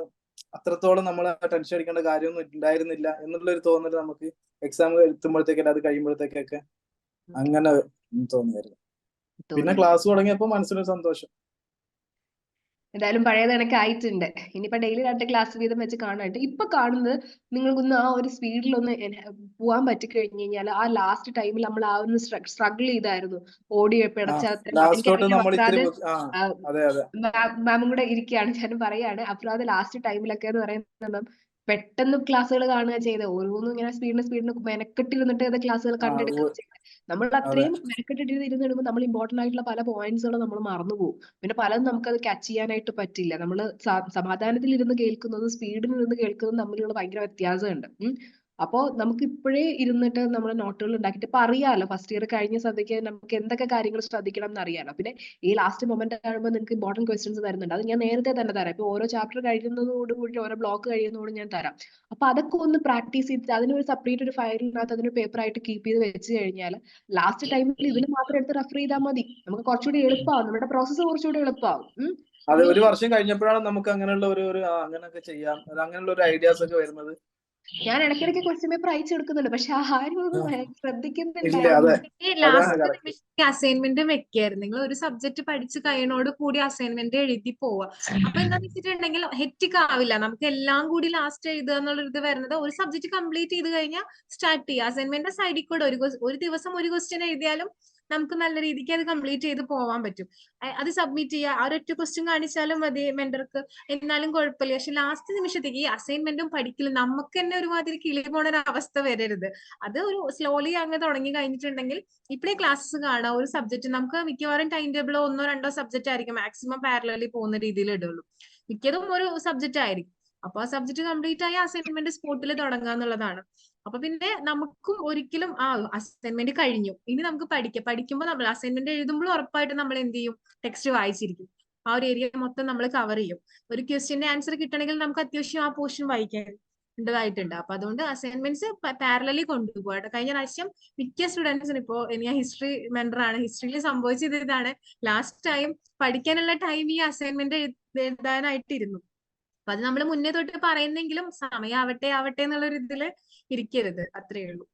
Speaker 4: അത്രത്തോളം നമ്മൾ ടെൻഷൻ അടിക്കേണ്ട കാര്യമൊന്നും ഉണ്ടായിരുന്നില്ല എന്നുള്ളൊരു തോന്നൽ നമുക്ക് എക്സാം എത്തുമ്പോഴത്തേക്കല്ല, അത് കഴിയുമ്പോഴത്തേക്കൊക്കെ അങ്ങനെ തോന്നിയായിരുന്നു. പിന്നെ ക്ലാസ് തുടങ്ങിയപ്പോ മനസ്സിലൊരു സന്തോഷം.
Speaker 1: എന്തായാലും പഴയത് കണക്ക് ആയിട്ടുണ്ട്. ഇനിയിപ്പോ ഡെയിലി 2 ക്ലാസ് വീതം വെച്ച് കാണാനായിട്ട് ഇപ്പൊ കാണുന്നത് നിങ്ങൾക്കൊന്ന് ആ ഒരു സ്പീഡിലൊന്ന് പോവാൻ പറ്റിക്കഴിഞ്ഞു കഴിഞ്ഞാൽ ആ ലാസ്റ്റ് ടൈമിൽ നമ്മൾ ആ ഒരു സ്ട്രഗിൾ ചെയ്തായിരുന്നു. ഓടി മാമും കൂടെ ഇരിക്കുകയാണ്, ഞാൻ പറയാണ്. അഫ്രാദ് ലാസ്റ്റ് ടൈമിലൊക്കെ എന്ന് പറയുന്നത് പെട്ടെന്ന് ക്ലാസ്സുകൾ കാണുക ചെയ്തത്. ഓരോന്നും ഇങ്ങനെ സ്പീഡിന് മെനക്കെട്ടിരുന്നിട്ട് ക്ലാസ്സുകൾ കണ്ടെടുക്കുക ചെയ്തത്. നമ്മൾ അത്രയും മെനക്കെട്ടിരുന്നിടുമ്പോൾ നമ്മൾ ഇമ്പോർട്ടന്റ് ആയിട്ടുള്ള പല പോയിന്റ്സുകളും നമ്മൾ മറന്നുപോകും. പിന്നെ പലതും നമുക്കത് ക്യാച്ച് ചെയ്യാനായിട്ട് പറ്റില്ല. നമ്മൾ സമാധാനത്തിൽ ഇരുന്ന് കേൾക്കുന്നതും സ്പീഡിൽ ഇരുന്ന് കേൾക്കുന്നതും തമ്മിലുള്ള ഭയങ്കര വ്യത്യാസമുണ്ട്. അപ്പോ നമുക്ക് ഇപ്പോഴേ ഇരുന്നിട്ട് നമ്മൾ നോട്ടുകൾ ഉണ്ടാക്കിയിട്ട് ഇപ്പൊ അറിയാലോ, ഫസ്റ്റ് ഇയർ കഴിഞ്ഞ സ്ഥിതിക്ക് നമുക്ക് എന്തൊക്കെ കാര്യങ്ങൾ ശ്രദ്ധിക്കണം എന്ന് അറിയാലോ. പിന്നെ ഈ ലാസ്റ്റ് മൊമെന്റ് ആകുമ്പോൾ നിങ്ങൾക്ക് ഇമ്പോർട്ടന്റ് ക്വസ്റ്റ്യൻസ് തരുന്നുണ്ട്. അത് ഞാൻ നേരത്തെ തന്നെ തരാം. ഇപ്പൊ ഓരോ ചാപ്റ്റർ കഴിയുന്നതോടുകൂടി ഓരോ ബ്ലോക്ക് കഴിയുന്നതോട് ഞാൻ തരാം. അപ്പൊ അതൊക്കെ ഒന്ന് പ്രാക്ടീസ് ചെയ്തിട്ട് അതിനൊരു സെപ്പറേറ്റ് ഒരു ഫയലിനകത്ത് അതിനൊരു പേപ്പർ ആയിട്ട് കീപ്പ് ചെയ്ത് വെച്ച് കഴിഞ്ഞാൽ ലാസ്റ്റ് ടൈമിൽ ഇതിന് മാത്രം എടുത്ത് റെഫർ ചെയ്താൽ മതി. നമുക്ക് കുറച്ചുകൂടി എളുപ്പമാവും, നമ്മുടെ പ്രോസസ്സ് കുറച്ചുകൂടി എളുപ്പമാവും.
Speaker 4: അതെ, ഒരു വർഷം കഴിഞ്ഞപ്പോഴാണ് നമുക്ക് അങ്ങനെയുള്ള ഒരു അങ്ങനെയൊക്കെ ചെയ്യാം, അങ്ങനെയുള്ള ഒരു ഐഡിയാസ് ഒക്കെ വരുന്നത്.
Speaker 1: ഞാൻ ഇടയ്ക്കിടയ്ക്ക് ക്വസ്റ്റ്യൻ പേപ്പർ അയച്ചു കൊടുക്കുന്നുണ്ട്, പക്ഷെ ആരും ഒന്നും ശ്രദ്ധിക്കുന്നില്ല.
Speaker 2: ലാസ്റ്റ് അസൈൻമെന്റ് വെക്കായിരുന്നു. നിങ്ങൾ ഒരു സബ്ജക്ട് പഠിച്ച് കഴിയുന്നോട് കൂടി അസൈൻമെന്റ് എഴുതി പോവുക. അപ്പൊ എന്താന്ന് വെച്ചിട്ടുണ്ടെങ്കിൽ ഹെക്റ്റിക് ആവില്ല. നമുക്ക് എല്ലാം കൂടി ലാസ്റ്റ് എഴുതുക എന്നുള്ളൊരു ഇത് വരുന്നത് ഒരു സബ്ജക്ട് കംപ്ലീറ്റ് ചെയ്ത് കഴിഞ്ഞാൽ സ്റ്റാർട്ട് ചെയ്യുക. അസൈൻമെന്റ് സൈഡിൽ കൂടെ ഒരു ദിവസം ഒരു ക്വസ്റ്റ്യൻ എഴുതിയാലും നമുക്ക് നല്ല രീതിക്ക് അത് കംപ്ലീറ്റ് ചെയ്ത് പോവാൻ പറ്റും. അത് സബ്മിറ്റ് ചെയ്യുക. ആ ഒരൊറ്റ ക്വസ്റ്റ്യൻ കാണിച്ചാലും മതി മെന്റർക്ക്, എന്നാലും കുഴപ്പമില്ല. പക്ഷെ ലാസ്റ്റ് നിമിഷത്തേക്ക് ഈ അസൈൻമെന്റും പഠിക്കലും നമുക്ക് തന്നെ ഒരുമാതിരി കിളി പോണ ഒരു അവസ്ഥ വരരുത്. അത് ഒരു സ്ലോലി അങ്ങ് തുടങ്ങി കഴിഞ്ഞിട്ടുണ്ടെങ്കിൽ ഇപ്പഴേ ക്ലാസ്സസ് കാണാം. ഒരു സബ്ജക്ട് നമുക്ക് മിക്കവാറും ടൈം ടേബിളോ 1-2 സബ്ജക്ട് ആയിരിക്കും മാക്സിമം പാരലലി പോകുന്ന രീതിയിൽ ഇടുള്ളൂ. മിക്കതും ഒരു സബ്ജക്ട് ആയിരിക്കും. അപ്പൊ ആ സബ്ജക്ട് കംപ്ലീറ്റ് ആയി അസൈൻമെന്റ് സ്പോട്ടിൽ തുടങ്ങുക എന്നുള്ളതാണ്. അപ്പൊ പിന്നെ നമുക്കും ഒരിക്കലും അസൈൻമെന്റ് കഴിഞ്ഞു, ഇനി നമുക്ക് പഠിക്കുമ്പോൾ നമ്മൾ അസൈൻമെന്റ് എഴുതുമ്പോൾ ഉറപ്പായിട്ടും നമ്മൾ എന്ത് ചെയ്യും, ടെക്സ്റ്റ് വായിച്ചിരിക്കും. ആ ഒരു ഏരിയ മൊത്തം നമ്മൾ കവർ ചെയ്യും. ഒരു ക്വസ്റ്റ്യന്റെ ആൻസർ കിട്ടണമെങ്കിൽ നമുക്ക് അത്യാവശ്യം ആ പോർഷൻ വായിക്കേണ്ടതായിട്ടുണ്ട്. അപ്പൊ അതുകൊണ്ട് അസൈൻമെന്റ്സ് പാരലലി കൊണ്ടുപോകട്ടെ. കഴിഞ്ഞ പ്രാവശ്യം മിക്ക സ്റ്റുഡൻസിന്, ഇപ്പോ ഞാൻ ഹിസ്റ്ററി മെന്ററാണ്, ഹിസ്റ്ററിയിൽ സംഭവിച്ചത് ഇതാണ്. ലാസ്റ്റ് ടൈം പഠിക്കാനുള്ള ടൈം ഈ അസൈൻമെന്റ് എഴുതാനായിട്ടിരുന്നു. അപ്പൊ അത് നമ്മൾ മുന്നേ തൊട്ട് പറയുന്നെങ്കിലും സമയം ആവട്ടെ എന്നുള്ള ഒരു ഇതില് ഇരിക്കരുത്. അത്രയേ ഉള്ളൂ.